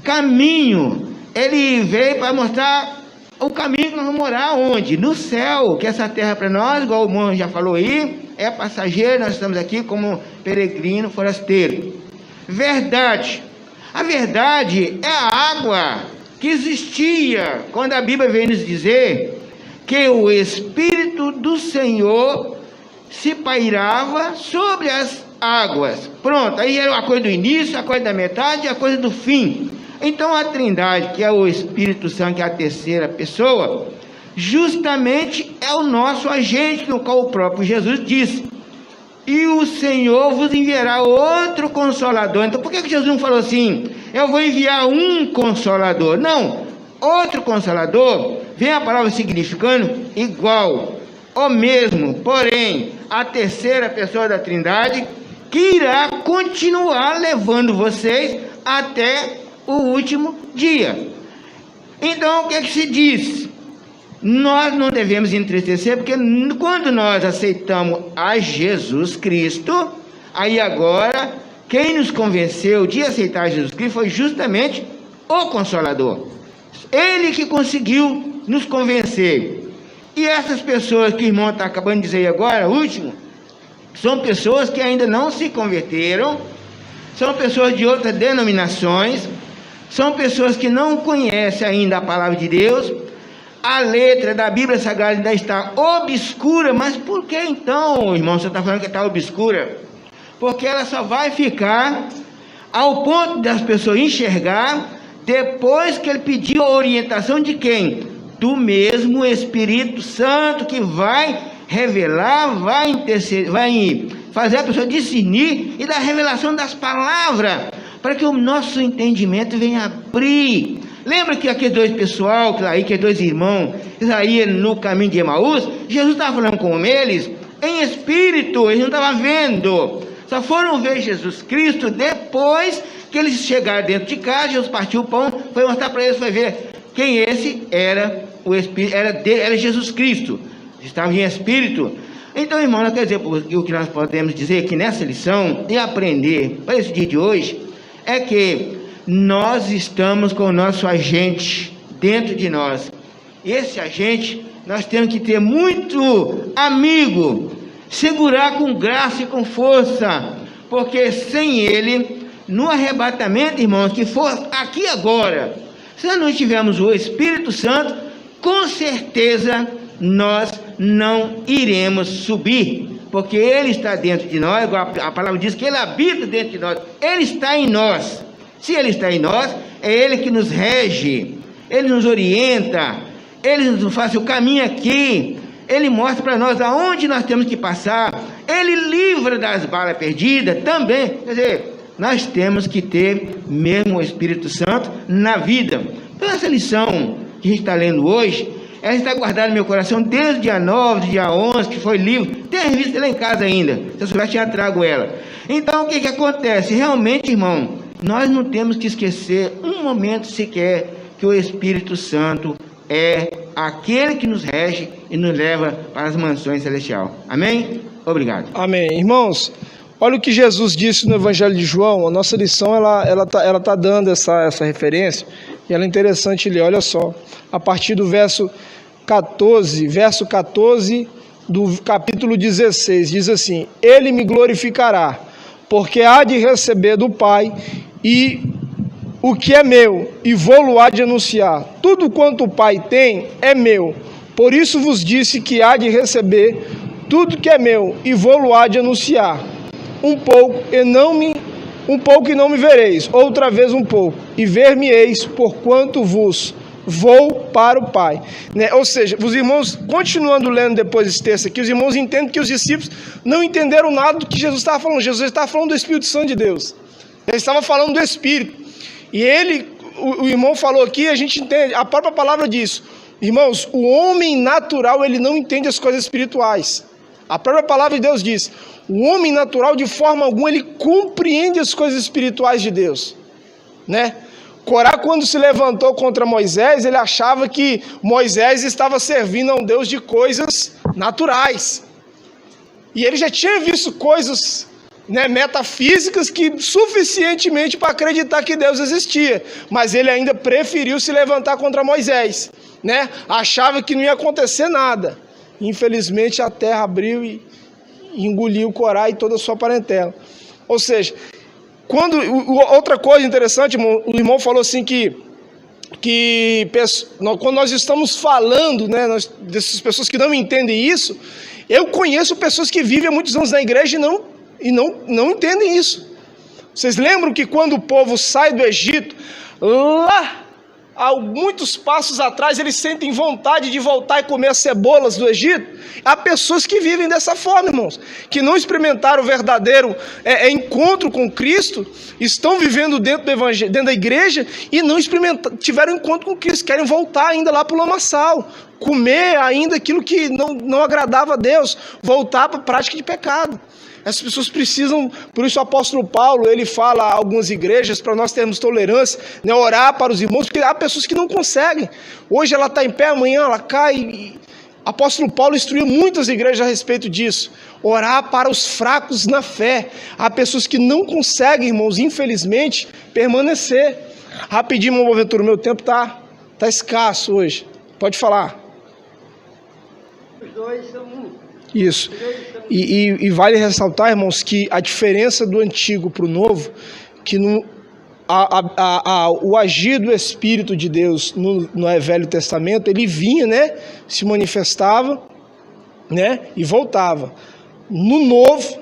Caminho, ele veio para mostrar o caminho que nós vamos morar onde? No céu, que essa terra para nós, igual o irmão já falou aí, é passageiro, nós estamos aqui como peregrino, forasteiro. Verdade. A verdade é a água que existia quando a Bíblia vem nos dizer que o Espírito do Senhor se pairava sobre as águas. Pronto, aí era a coisa do início, a coisa da metade e a coisa do fim. Então a Trindade, que é o Espírito Santo, que é a terceira pessoa, justamente é o nosso agente, no qual o próprio Jesus disse: e o Senhor vos enviará outro Consolador. Então por que Jesus não falou assim, eu vou enviar um Consolador? Não, outro Consolador, vem a palavra significando igual, o mesmo, porém, a terceira pessoa da Trindade, que irá continuar levando vocês até o último dia. Então o que se diz? Nós não devemos entristecer, porque quando nós aceitamos a Jesus Cristo, aí agora, quem nos convenceu de aceitar Jesus Cristo foi justamente o Consolador. Ele que conseguiu nos convencer. E essas pessoas que o irmão está acabando de dizer agora, último, são pessoas que ainda não se converteram, são pessoas de outras denominações, são pessoas que não conhecem ainda a palavra de Deus. A letra da Bíblia Sagrada ainda está obscura. Mas por que então, irmão, você está falando que está obscura? Porque ela só vai ficar ao ponto das pessoas enxergar depois que ele pediu a orientação de quem? Do mesmo Espírito Santo, que vai revelar, vai fazer a pessoa discernir e dar revelação das palavras, para que o nosso entendimento venha abrir. Lembra que aqueles dois pessoal, aqueles dois irmãos, Isaías no caminho de Emaús, Jesus estava falando com eles em espírito, eles não estavam vendo, só foram ver Jesus Cristo depois que eles chegaram dentro de casa. Jesus partiu o pão, foi mostrar para eles, foi ver quem esse era, o Espírito, era Jesus Cristo, estava em espírito. Então, irmão, quer dizer, o que nós podemos dizer aqui nessa lição e aprender para esse dia de hoje, é que nós estamos com o nosso agente dentro de nós. Esse agente nós temos que ter muito amigo, segurar com graça e com força, porque sem ele, no arrebatamento, irmãos, que for aqui agora, se nós não tivermos o Espírito Santo, com certeza nós não iremos subir, porque ele está dentro de nós. A palavra diz que ele habita dentro de nós, ele está em nós. Se ele está em nós, é ele que nos rege, ele nos orienta, ele nos faz o caminho aqui, ele mostra para nós aonde nós temos que passar, ele livra das balas perdidas também. Quer dizer, nós temos que ter mesmo o Espírito Santo na vida. Então essa lição que a gente está lendo hoje, ela está guardada no meu coração desde o dia 9, do dia 11, que foi livro. Tem a revista lá em casa ainda, se eu soubesse já trago ela. Então o que acontece? Realmente, irmão, nós não temos que esquecer um momento sequer que o Espírito Santo é aquele que nos rege e nos leva para as mansões celestiais. Amém? Obrigado. Amém. Irmãos, olha o que Jesus disse no Evangelho de João. A nossa lição ela tá dando essa referência, e ela é interessante ler. Olha só, a partir do verso 14 do capítulo 16, diz assim: ele me glorificará, porque há de receber do Pai e o que é meu, e vou-lo há de anunciar. Tudo quanto o Pai tem é meu, por isso vos disse que há de receber tudo que é meu, e vou-lo há de anunciar. Um pouco e não me vereis, outra vez um pouco, e ver-me-eis, porquanto vos vou para o Pai. Ou seja, os irmãos, continuando lendo depois esse texto aqui, os irmãos entendem que os discípulos não entenderam nada do que Jesus estava falando. Jesus estava falando do Espírito Santo de Deus, ele estava falando do Espírito, e o irmão falou aqui, a gente entende, a própria palavra diz, irmãos, o homem natural, ele não entende as coisas espirituais. A própria palavra de Deus diz, o homem natural, de forma alguma, ele compreende as coisas espirituais de Deus, né? Corá, quando se levantou contra Moisés, ele achava que Moisés estava servindo a um Deus de coisas naturais, e ele já tinha visto coisas, metafísicas, que suficientemente para acreditar que Deus existia, mas ele ainda preferiu se levantar contra Moisés, achava que não ia acontecer nada. Infelizmente a terra abriu e engoliu Corá e toda a sua parentela. Ou seja, outra coisa interessante, o irmão falou assim que quando nós estamos falando, dessas pessoas que não entendem isso, eu conheço pessoas que vivem há muitos anos na igreja e não entendem isso. Vocês lembram que quando o povo sai do Egito, lá há muitos passos atrás, eles sentem vontade de voltar e comer as cebolas do Egito? Há pessoas que vivem dessa forma, irmãos, que não experimentaram o verdadeiro encontro com Cristo, estão vivendo dentro do evangelho, dentro da igreja, e não tiveram encontro com Cristo, querem voltar ainda lá para o lamaçal, comer ainda aquilo que não agradava a Deus, voltar para a prática de pecado. Essas pessoas precisam, por isso o apóstolo Paulo, ele fala a algumas igrejas, para nós termos tolerância, orar para os irmãos, porque há pessoas que não conseguem. Hoje ela está em pé, amanhã ela cai. O apóstolo Paulo instruiu muitas igrejas a respeito disso. Orar para os fracos na fé. Há pessoas que não conseguem, irmãos, infelizmente, permanecer. Rapidinho, meu Boaventura, meu tempo está escasso hoje. Pode falar. Os dois são um. Isso. E vale ressaltar, irmãos, que a diferença do antigo para o novo, que o agir do Espírito de Deus no Velho Testamento, ele vinha, se manifestava, e voltava. No Novo,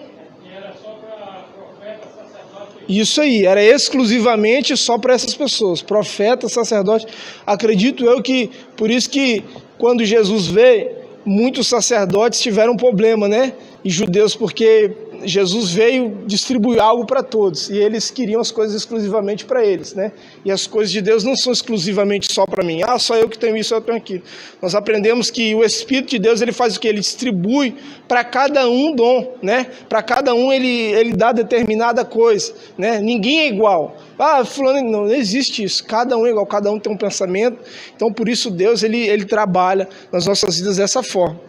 era só para profeta, sacerdote. Isso aí, era exclusivamente só para essas pessoas, profeta, sacerdote. Acredito eu que, por isso que quando Jesus veio, muitos sacerdotes tiveram um problema, né? E judeus, porque Jesus veio distribuir algo para todos, e eles queriam as coisas exclusivamente para eles, né? E as coisas de Deus não são exclusivamente só para mim. Só eu que tenho isso, eu tenho aquilo. Nós aprendemos que o Espírito de Deus, ele faz o quê? Ele distribui para cada um dom, né? Para cada um ele dá determinada coisa, né? Ninguém é igual. Fulano, não existe isso. Cada um é igual, cada um tem um pensamento. Então, por isso, Deus, ele trabalha nas nossas vidas dessa forma.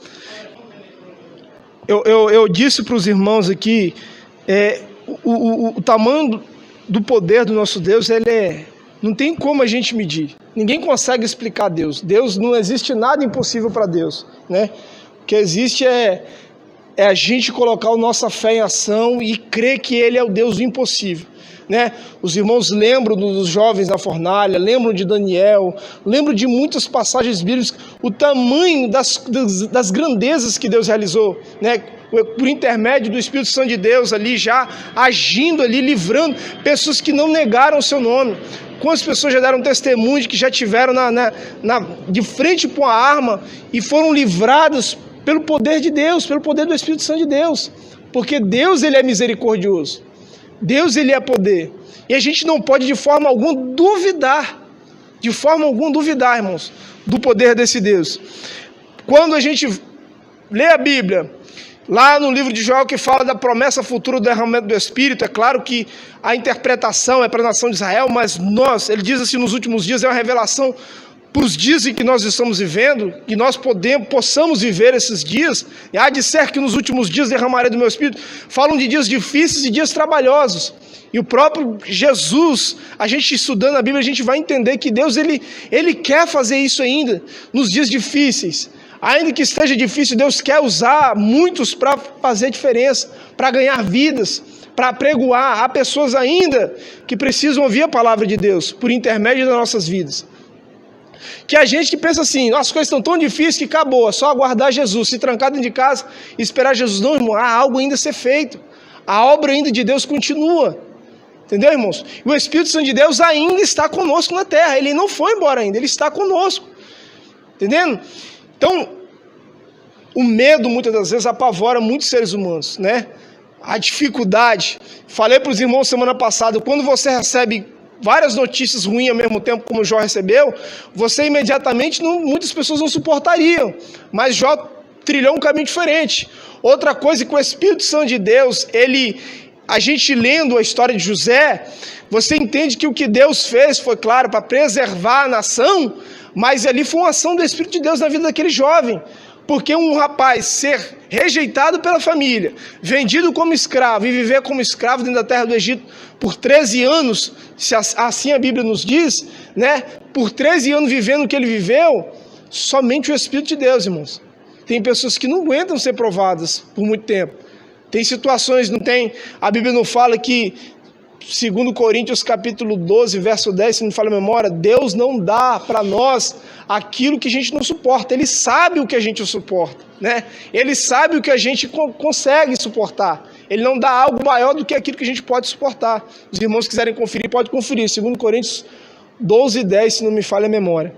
Eu disse para os irmãos aqui, o tamanho do poder do nosso Deus, não tem como a gente medir. Ninguém consegue explicar Deus. Deus, não existe nada impossível para Deus, né? O que existe é a gente colocar a nossa fé em ação e crer que Ele é o Deus do impossível, né? Os irmãos lembram dos jovens na fornalha, lembram de Daniel, lembram de muitas passagens bíblicas, o tamanho das grandezas que Deus realizou, né? Por intermédio do Espírito Santo de Deus ali, já agindo ali, livrando pessoas que não negaram o seu nome. Quantas pessoas já deram testemunho de que já tiveram de frente com a arma e foram livradas pelo poder de Deus, pelo poder do Espírito Santo de Deus, porque Deus, ele é misericordioso. Deus, ele é poder, e a gente não pode de forma alguma duvidar, irmãos, do poder desse Deus. Quando a gente lê a Bíblia, lá no livro de Joel, que fala da promessa futura do derramamento do Espírito, é claro que a interpretação é para a nação de Israel, mas ele diz assim, nos últimos dias, é uma revelação para os dias em que nós estamos vivendo, que nós possamos viver esses dias. E há de ser que nos últimos dias derramarei do meu Espírito. Falam de dias difíceis e dias trabalhosos. E o próprio Jesus, a gente estudando a Bíblia, a gente vai entender que Deus, ele quer fazer isso ainda, nos dias difíceis. Ainda que esteja difícil, Deus quer usar muitos para fazer diferença, para ganhar vidas, para pregoar. Há pessoas ainda que precisam ouvir a palavra de Deus, por intermédio das nossas vidas. Que a gente que pensa assim, nossas coisas estão tão difíceis que acabou, é só aguardar Jesus, se trancar dentro de casa e esperar Jesus. Não, irmão, há algo ainda a ser feito, a obra ainda de Deus continua, entendeu, irmãos? E o Espírito Santo de Deus ainda está conosco na terra, ele não foi embora ainda, ele está conosco, entendendo? Então, o medo muitas das vezes apavora muitos seres humanos, né? A dificuldade, falei para os irmãos semana passada, quando você recebe várias notícias ruins ao mesmo tempo, como Jó recebeu, você imediatamente, muitas pessoas não suportariam, mas Jó trilhou um caminho diferente. Outra coisa que o Espírito Santo de Deus, a gente lendo a história de José, você entende que o que Deus fez foi, claro, para preservar a nação, mas ali foi uma ação do Espírito de Deus na vida daquele jovem. Porque um rapaz ser rejeitado pela família, vendido como escravo e viver como escravo dentro da terra do Egito por 13 anos, se assim a Bíblia nos diz, né? Por 13 anos vivendo o que ele viveu, somente o Espírito de Deus, irmãos. Tem pessoas que não aguentam ser provadas por muito tempo. Tem situações, a Bíblia não fala que, segundo Coríntios capítulo 12, verso 10, se não me falha a memória, Deus não dá para nós aquilo que a gente não suporta. Ele sabe o que a gente suporta, né? Ele sabe o que a gente consegue suportar. Ele não dá algo maior do que aquilo que a gente pode suportar. Os irmãos quiserem conferir, pode conferir. Segundo Coríntios 12, 10, se não me falha a memória,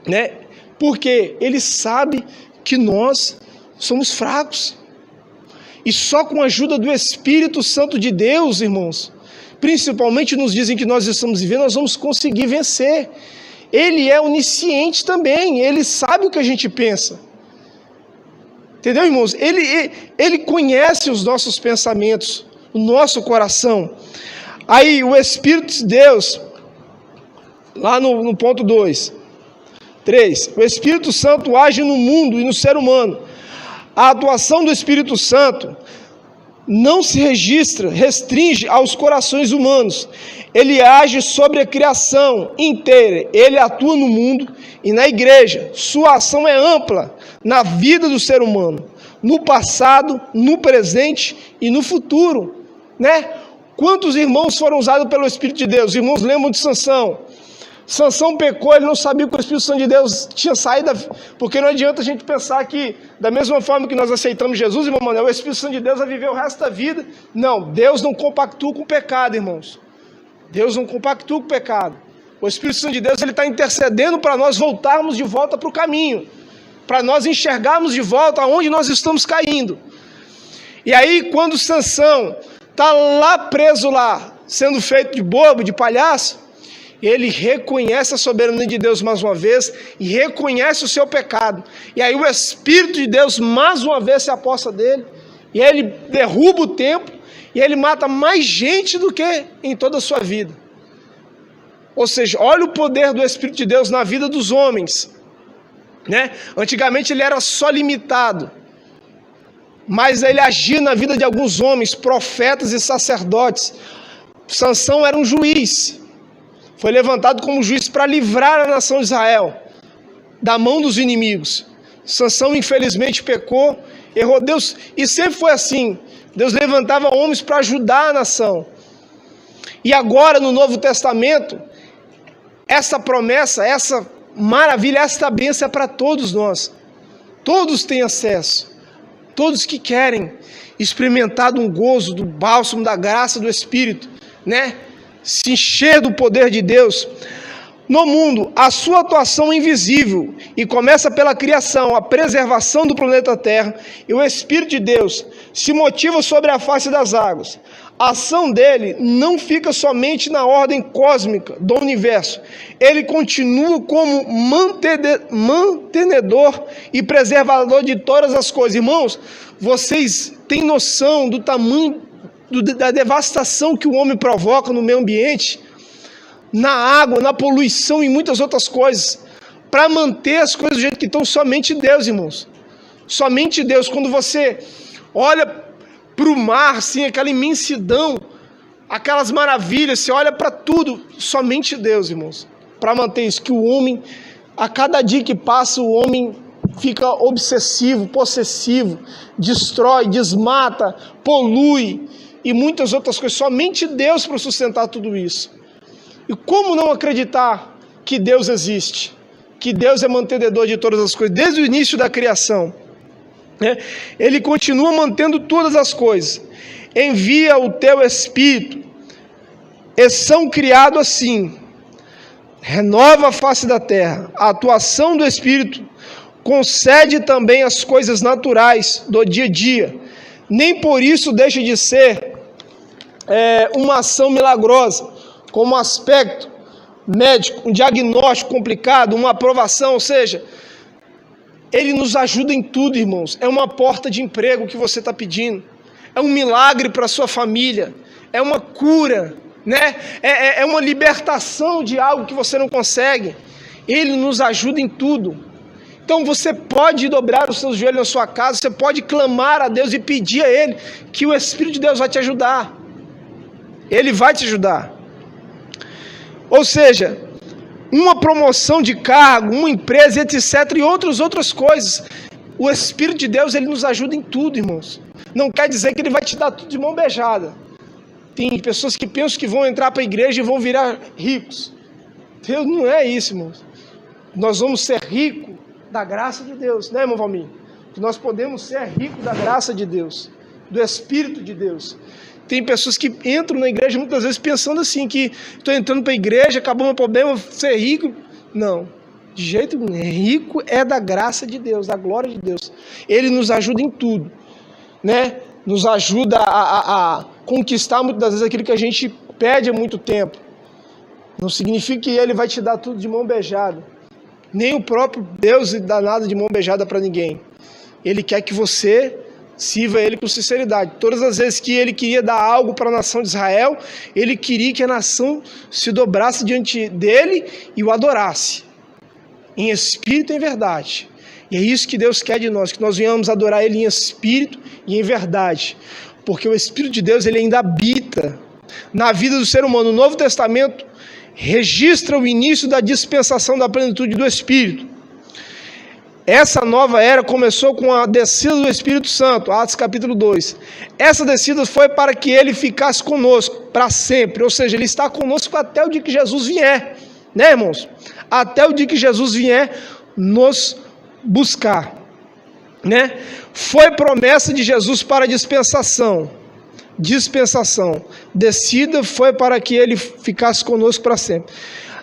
né? Porque ele sabe que nós somos fracos. E só com a ajuda do Espírito Santo de Deus, irmãos, principalmente nos dizem que nós estamos vivendo, nós vamos conseguir vencer. Ele é onisciente também, ele sabe o que a gente pensa. Entendeu, irmãos? Ele conhece os nossos pensamentos, o nosso coração. Aí o Espírito de Deus, lá no ponto 3, o Espírito Santo age no mundo e no ser humano. A atuação do Espírito Santo não se restringe aos corações humanos. Ele age sobre a criação inteira. Ele atua no mundo e na igreja. Sua ação é ampla na vida do ser humano, no passado, no presente e no futuro, né? Quantos irmãos foram usados pelo Espírito de Deus? Os irmãos lembram de Sansão. Sansão pecou, ele não sabia que o Espírito Santo de Deus tinha saído, porque não adianta a gente pensar que, da mesma forma que nós aceitamos Jesus, irmão Manuel, o Espírito Santo de Deus vai viver o resto da vida. Não, Deus não compactua com o pecado, irmãos. Deus não compactua com o pecado. O Espírito Santo de Deus, ele está intercedendo para nós voltarmos de volta para o caminho. para nós enxergarmos de volta aonde nós estamos caindo. E aí, quando Sansão está lá preso lá, sendo feito de bobo, de palhaço, ele reconhece a soberania de Deus mais uma vez e reconhece o seu pecado. E aí o Espírito de Deus mais uma vez se aposta dele, e ele derruba o templo, e ele mata mais gente do que em toda a sua vida. Ou seja, olha o poder do Espírito de Deus na vida dos homens, né? Antigamente ele era só limitado, mas ele agia na vida de alguns homens, profetas e sacerdotes. Sansão era um juiz, foi levantado como juiz para livrar a nação de Israel da mão dos inimigos. Sansão infelizmente pecou, errou. Deus, e sempre foi assim, Deus levantava homens para ajudar a nação. E agora no Novo Testamento, essa promessa, essa maravilha, esta bênção é para todos nós. Todos têm acesso. Todos que querem experimentar de um gozo, do bálsamo, da graça do Espírito, né? Se encher do poder de Deus. No mundo, a sua atuação é invisível e começa pela criação, a preservação do planeta Terra, e o Espírito de Deus se motiva sobre a face das águas. A ação dele não fica somente na ordem cósmica do universo. Ele continua como mantenedor e preservador de todas as coisas. Irmãos, vocês têm noção do tamanho da devastação que o homem provoca no meio ambiente? Na água, na poluição e muitas outras coisas, para manter as coisas do jeito que estão. Somente Deus, irmãos, somente Deus. Quando você olha para o mar, assim, aquela imensidão, aquelas maravilhas, você olha para tudo, somente Deus, irmãos, para manter isso. Que o homem, a cada dia que passa, o homem fica obsessivo, possessivo, destrói, desmata, polui e muitas outras coisas. Somente Deus para sustentar tudo isso. E como não acreditar que Deus existe, que Deus é mantenedor de todas as coisas, desde o início da criação, né? Ele continua mantendo todas as coisas. Envia o teu Espírito, e são criados assim, renova a face da terra. A atuação do Espírito concede também as coisas naturais do dia a dia, nem por isso deixa de ser uma ação milagrosa, como um aspecto médico, um diagnóstico complicado, uma aprovação. Ou seja, ele nos ajuda em tudo, irmãos. É uma porta de emprego que você está pedindo, é um milagre para a sua família, é uma cura, né? É uma libertação de algo que você não consegue. Ele nos ajuda em tudo. Então você pode dobrar os seus joelhos na sua casa, você pode clamar a Deus e pedir a Ele, que o Espírito de Deus vai te ajudar. Ele vai te ajudar. Ou seja, uma promoção de cargo, uma empresa, etc. e outras coisas. O Espírito de Deus, ele nos ajuda em tudo, irmãos. Não quer dizer que ele vai te dar tudo de mão beijada. Tem pessoas que pensam que vão entrar para a igreja e vão virar ricos. Deus não é isso, irmãos. Nós vamos ser ricos da graça de Deus, né, irmão Valmir? Que nós podemos ser ricos da graça de Deus, do Espírito de Deus. Tem pessoas que entram na igreja muitas vezes pensando assim, que estou entrando para a igreja, acabou meu problema, ser rico. Não, de jeito nenhum. Rico é da graça de Deus, da glória de Deus. Ele nos ajuda em tudo, né? Nos ajuda a conquistar muitas das vezes aquilo que a gente pede há muito tempo. Não significa que Ele vai te dar tudo de mão beijada. Nem o próprio Deus dá nada de mão beijada para ninguém. Ele quer que você sirva Ele com sinceridade. Todas as vezes que Ele queria dar algo para a nação de Israel, Ele queria que a nação se dobrasse diante dEle e o adorasse, em espírito e em verdade. E é isso que Deus quer de nós, que nós venhamos adorar Ele em espírito e em verdade. Porque o Espírito de Deus, ele ainda habita na vida do ser humano. O Novo Testamento registra o início da dispensação da plenitude do Espírito. Essa nova era começou com a descida do Espírito Santo, Atos capítulo 2. Essa descida foi para que Ele ficasse conosco para sempre, ou seja, Ele está conosco até o dia que Jesus vier, né, irmãos? Até o dia que Jesus vier nos buscar, né? Foi promessa de Jesus para a dispensação. Descida foi para que Ele ficasse conosco para sempre.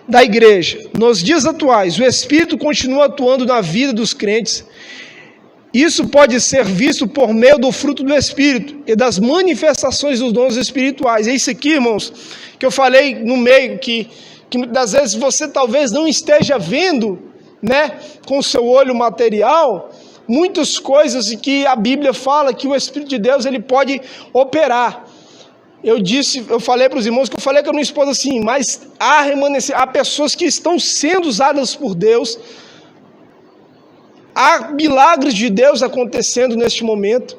Da igreja, nos dias atuais, o Espírito continua atuando na vida dos crentes Isso pode ser visto por meio do fruto do Espírito e das manifestações dos dons espirituais. É isso aqui, irmãos, que eu falei no meio, que muitas vezes você talvez não esteja vendo, né, com o seu olho material, muitas coisas que a Bíblia fala que o Espírito de Deus ele pode operar. Eu falei para os irmãos, que eu falei com a minha esposa assim, mas há pessoas que estão sendo usadas por Deus, há milagres de Deus acontecendo neste momento,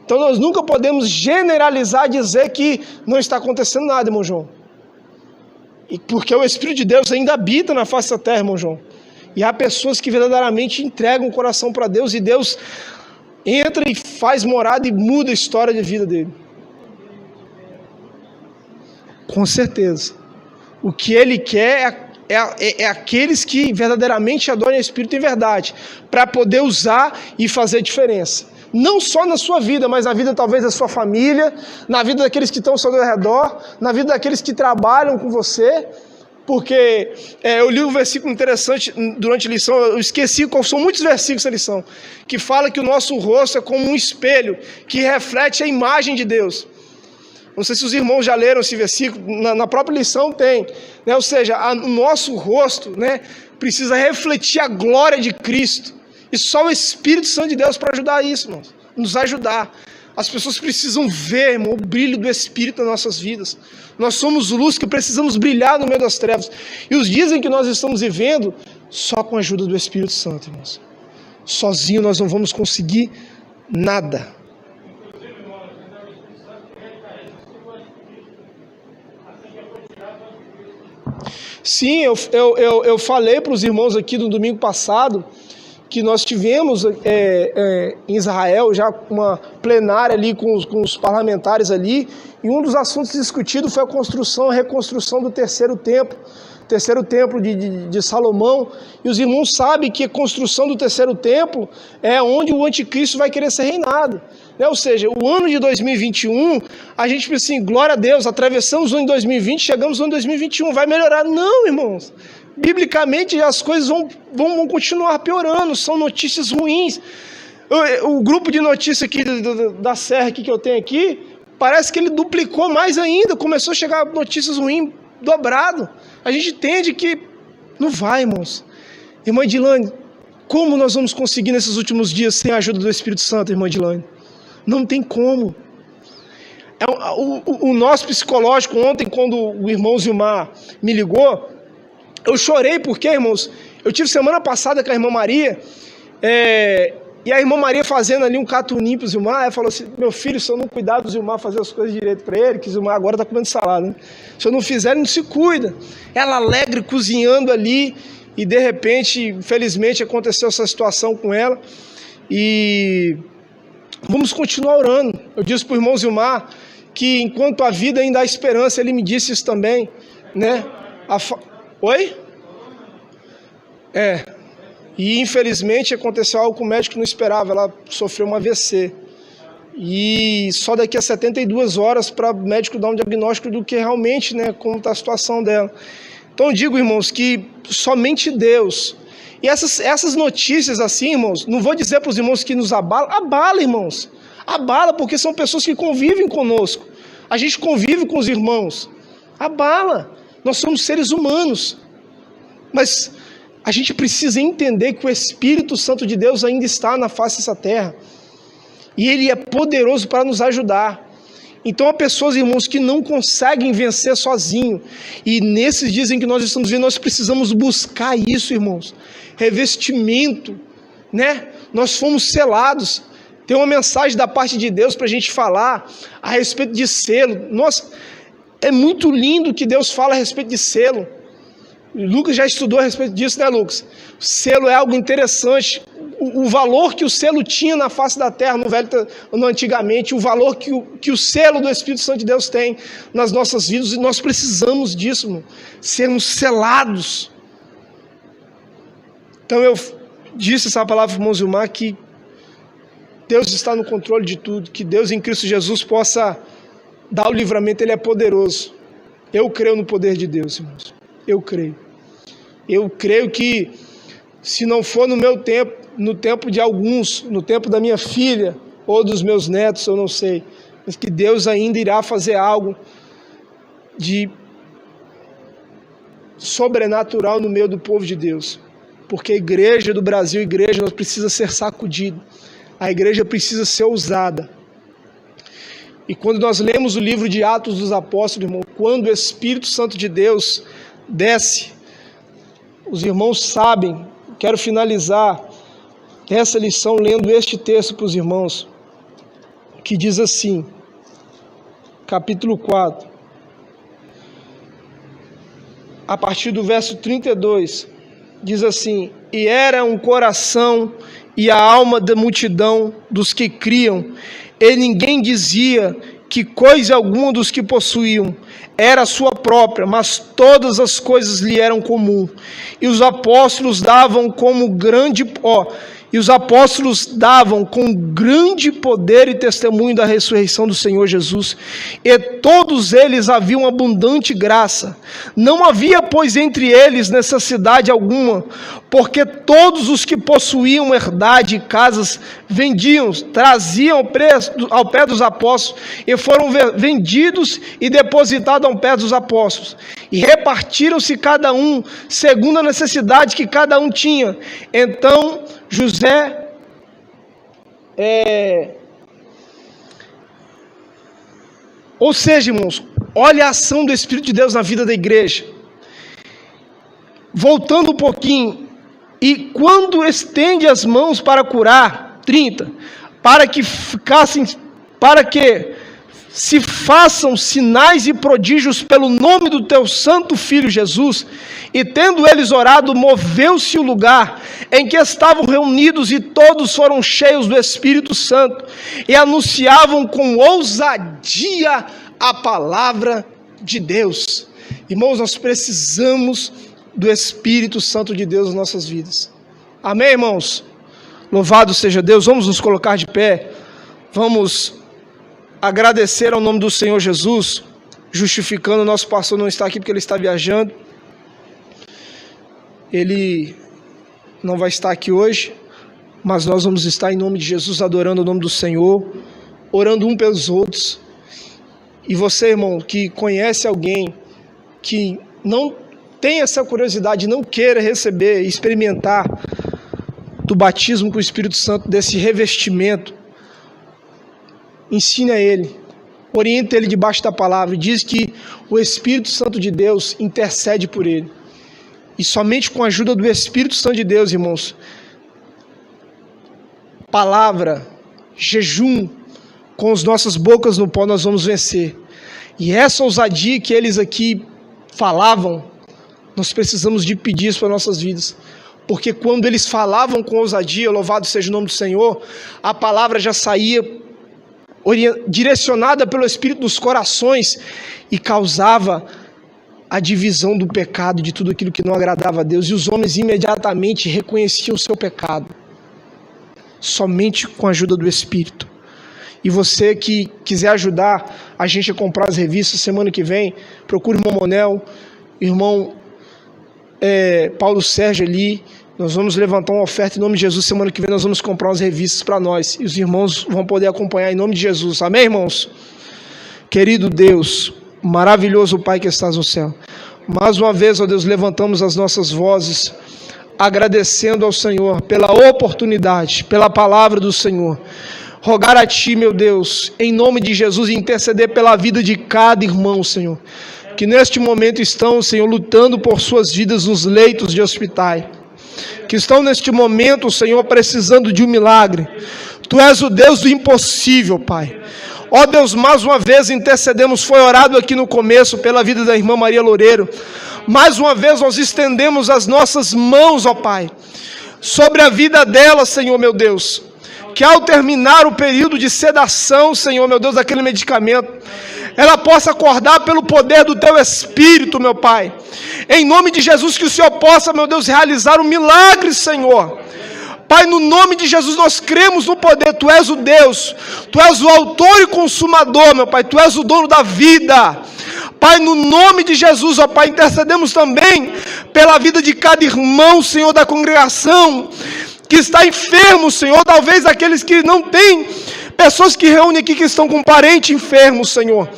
então nós nunca podemos generalizar e dizer que não está acontecendo nada, irmão João, e porque o Espírito de Deus ainda habita na face da terra, irmão João, e há pessoas que verdadeiramente entregam o coração para Deus, e Deus entra e faz morada e muda a história de vida dele. Com certeza. O que ele quer é aqueles que verdadeiramente adoram o Espírito em verdade, para poder usar e fazer diferença. Não só na sua vida, mas na vida talvez da sua família, na vida daqueles que estão ao seu redor, na vida daqueles que trabalham com você. Porque eu li um versículo interessante durante a lição, eu esqueci quais são muitos versículos da lição, que fala que o nosso rosto é como um espelho que reflete a imagem de Deus. Não sei se os irmãos já leram esse versículo, na própria lição tem, né? Ou seja, o nosso rosto, né, precisa refletir a glória de Cristo, e só o Espírito Santo de Deus para ajudar isso, irmãos, nos ajudar. As pessoas precisam ver, irmão, o brilho do Espírito nas nossas vidas. Nós somos luz que precisamos brilhar no meio das trevas, e os dias em que nós estamos vivendo, só com a ajuda do Espírito Santo, irmãos. Sozinho nós não vamos conseguir nada. Sim, eu falei para os irmãos aqui no domingo passado que nós tivemos em Israel já uma plenária ali com os parlamentares ali, e um dos assuntos discutidos foi a reconstrução do terceiro templo de Salomão, e os irmãos sabem que a construção do terceiro templo é onde o anticristo vai querer ser reinado, né? Ou seja, o ano de 2021, a gente pensa assim, glória a Deus, atravessamos o ano de 2020, chegamos no ano de 2021, vai melhorar. Não, irmãos, biblicamente as coisas vão continuar piorando, são notícias ruins. O grupo de notícias aqui da Serra aqui, que eu tenho aqui, parece que ele duplicou mais ainda, começou a chegar notícias ruins dobrado. A gente entende que não vai, irmãos. Irmã Edilane, como nós vamos conseguir nesses últimos dias sem a ajuda do Espírito Santo, irmã Edilane? Não tem como. O nosso psicológico, ontem, quando o irmão Zilmar me ligou, eu chorei porque, irmãos, eu tive semana passada com a irmã Maria, e a irmã Maria fazendo ali um catunim para o Zilmar, ela falou assim, meu filho, se eu não cuidar do Zilmar, fazer as coisas direito para ele, que o Zilmar agora está comendo salada, né? Se eu não fizer, ele não se cuida. Ela alegre, cozinhando ali, e de repente, infelizmente, aconteceu essa situação com ela, e vamos continuar orando. Eu disse para o irmão Zilmar que enquanto a vida ainda há esperança, ele me disse isso também, né? Oi? E infelizmente aconteceu algo que o médico não esperava, ela sofreu um AVC. E só daqui a 72 horas para o médico dar um diagnóstico do que realmente, né, como está a situação dela. Então eu digo, irmãos, que somente Deus. E essas notícias assim, irmãos, não vou dizer para os irmãos que nos abala, irmãos. Abala, porque são pessoas que convivem conosco. A gente convive com os irmãos. Abala. Nós somos seres humanos. Mas a gente precisa entender que o Espírito Santo de Deus ainda está na face dessa terra. E Ele é poderoso para nos ajudar. Então há pessoas, irmãos, que não conseguem vencer sozinho. E nesses dias em que nós estamos vivendo, nós precisamos buscar isso, irmãos. Revestimento, né? Nós fomos selados. Tem uma mensagem da parte de Deus para a gente falar a respeito de selo. Nossa, é muito lindo que Deus fala a respeito de selo. O Lucas já estudou a respeito disso, né, Lucas? O selo é algo interessante. O valor que o selo tinha na face da terra antigamente, o valor que o selo do Espírito Santo de Deus tem nas nossas vidas, e nós precisamos disso, irmão, sermos selados. Então eu disse essa palavra para o irmão Zilmar, que Deus está no controle de tudo, que Deus em Cristo Jesus possa dar o livramento, Ele é poderoso. Eu creio no poder de Deus, irmãos. Eu creio. Eu creio que, se não for no meu tempo, no tempo de alguns, no tempo da minha filha ou dos meus netos, eu não sei, mas que Deus ainda irá fazer algo de sobrenatural no meio do povo de Deus, porque a igreja do Brasil, nós precisa ser sacudida, a igreja precisa ser ousada. E quando nós lemos o livro de Atos dos Apóstolos, irmão, quando o Espírito Santo de Deus desce, os irmãos sabem, quero finalizar essa lição lendo este texto para os irmãos, que diz assim, capítulo 4, a partir do verso 32, diz assim: e era um coração e a alma da multidão dos que criam, e ninguém dizia que coisa alguma dos que possuíam era sua própria, mas todas as coisas lhe eram comum. E os apóstolos davam com grande poder e testemunho da ressurreição do Senhor Jesus, e todos eles haviam abundante graça. Não havia, pois, entre eles necessidade alguma, porque todos os que possuíam herdade e casas vendiam, traziam ao pé dos apóstolos, e foram vendidos e depositados ao pé dos apóstolos, e repartiram-se cada um segundo a necessidade que cada um tinha. Então José ou seja, irmãos, olha a ação do Espírito de Deus na vida da igreja. Voltando um pouquinho, e quando estende as mãos para curar, 30, para que se façam sinais e prodígios pelo nome do teu santo Filho Jesus, e tendo eles orado, moveu-se o lugar em que estavam reunidos, e todos foram cheios do Espírito Santo, e anunciavam com ousadia a palavra de Deus. Irmãos, nós precisamos do Espírito Santo de Deus nas nossas vidas. Amém, irmãos? Louvado seja Deus. Vamos nos colocar de pé, vamos agradecer ao nome do Senhor Jesus, justificando. O nosso pastor não está aqui porque ele está viajando, ele não vai estar aqui hoje, mas nós vamos estar em nome de Jesus, adorando o nome do Senhor, orando um pelos outros. E você, irmão, que conhece alguém que não tem essa curiosidade, não queira receber, experimentar do batismo com o Espírito Santo, desse revestimento, ensine a ele, oriente ele debaixo da palavra, e diz que o Espírito Santo de Deus intercede por ele, e somente com a ajuda do Espírito Santo de Deus, irmãos, palavra, jejum, com as nossas bocas no pó, nós vamos vencer. E essa ousadia que eles aqui falavam, nós precisamos de pedir isso para nossas vidas, porque quando eles falavam com ousadia, louvado seja o nome do Senhor, a palavra já saía direcionada pelo Espírito dos corações e causava a divisão do pecado, de tudo aquilo que não agradava a Deus, e os homens imediatamente reconheciam o seu pecado, somente com a ajuda do Espírito. E você que quiser ajudar a gente a comprar as revistas, semana que vem, procure o irmão Monel, irmão Paulo Sérgio ali, nós vamos levantar uma oferta em nome de Jesus. Semana que vem nós vamos comprar umas revistas para nós, e os irmãos vão poder acompanhar em nome de Jesus. Amém, irmãos? Querido Deus, maravilhoso Pai que estás no céu, mais uma vez, ó Deus, levantamos as nossas vozes, agradecendo ao Senhor pela oportunidade, pela palavra do Senhor. Rogar a Ti, meu Deus, em nome de Jesus, interceder pela vida de cada irmão, Senhor, que neste momento estão, Senhor, lutando por suas vidas nos leitos de hospitais, que estão neste momento, Senhor, precisando de um milagre. Tu és o Deus do impossível, Pai. Ó Deus, mais uma vez intercedemos, foi orado aqui no começo pela vida da irmã Maria Loureiro. Mais uma vez nós estendemos as nossas mãos, ó Pai, sobre a vida dela, Senhor, meu Deus, que ao terminar o período de sedação, Senhor, meu Deus, daquele medicamento, ela possa acordar pelo poder do Teu Espírito, meu Pai. Em nome de Jesus, que o Senhor possa, meu Deus, realizar um milagre, Senhor. Pai, no nome de Jesus, nós cremos no poder. Tu és o Deus, Tu és o autor e consumador, meu Pai. Tu és o dono da vida. Pai, no nome de Jesus, ó Pai, intercedemos também pela vida de cada irmão, Senhor, da congregação, que está enfermo, Senhor, talvez aqueles que não têm, pessoas que reúnem aqui que estão com parente enfermo, Senhor.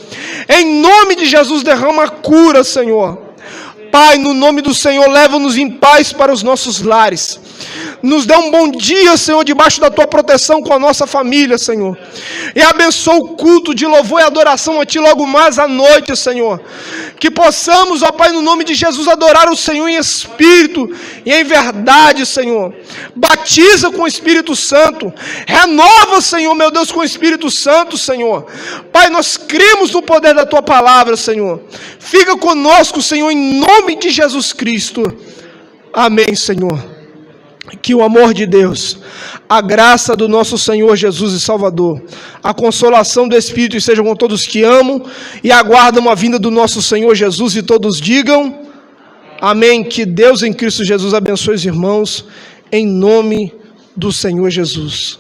Em nome de Jesus, derrama a cura, Senhor. Pai, no nome do Senhor, leva-nos em paz para os nossos lares. Nos dê um bom dia, Senhor, debaixo da Tua proteção com a nossa família, Senhor. E abençoa o culto de louvor e adoração a Ti logo mais à noite, Senhor. Que possamos, ó Pai, no nome de Jesus, adorar o Senhor em espírito e em verdade, Senhor. Batiza com o Espírito Santo. Renova, Senhor, meu Deus, com o Espírito Santo, Senhor. Pai, nós cremos no poder da Tua palavra, Senhor. Fica conosco, Senhor, em nome de Jesus Cristo. Amém, Senhor. Que o amor de Deus, a graça do nosso Senhor Jesus e Salvador, a consolação do Espírito estejam com todos que amam e aguardam a vinda do nosso Senhor Jesus, e todos digam amém. Que Deus em Cristo Jesus abençoe os irmãos, em nome do Senhor Jesus.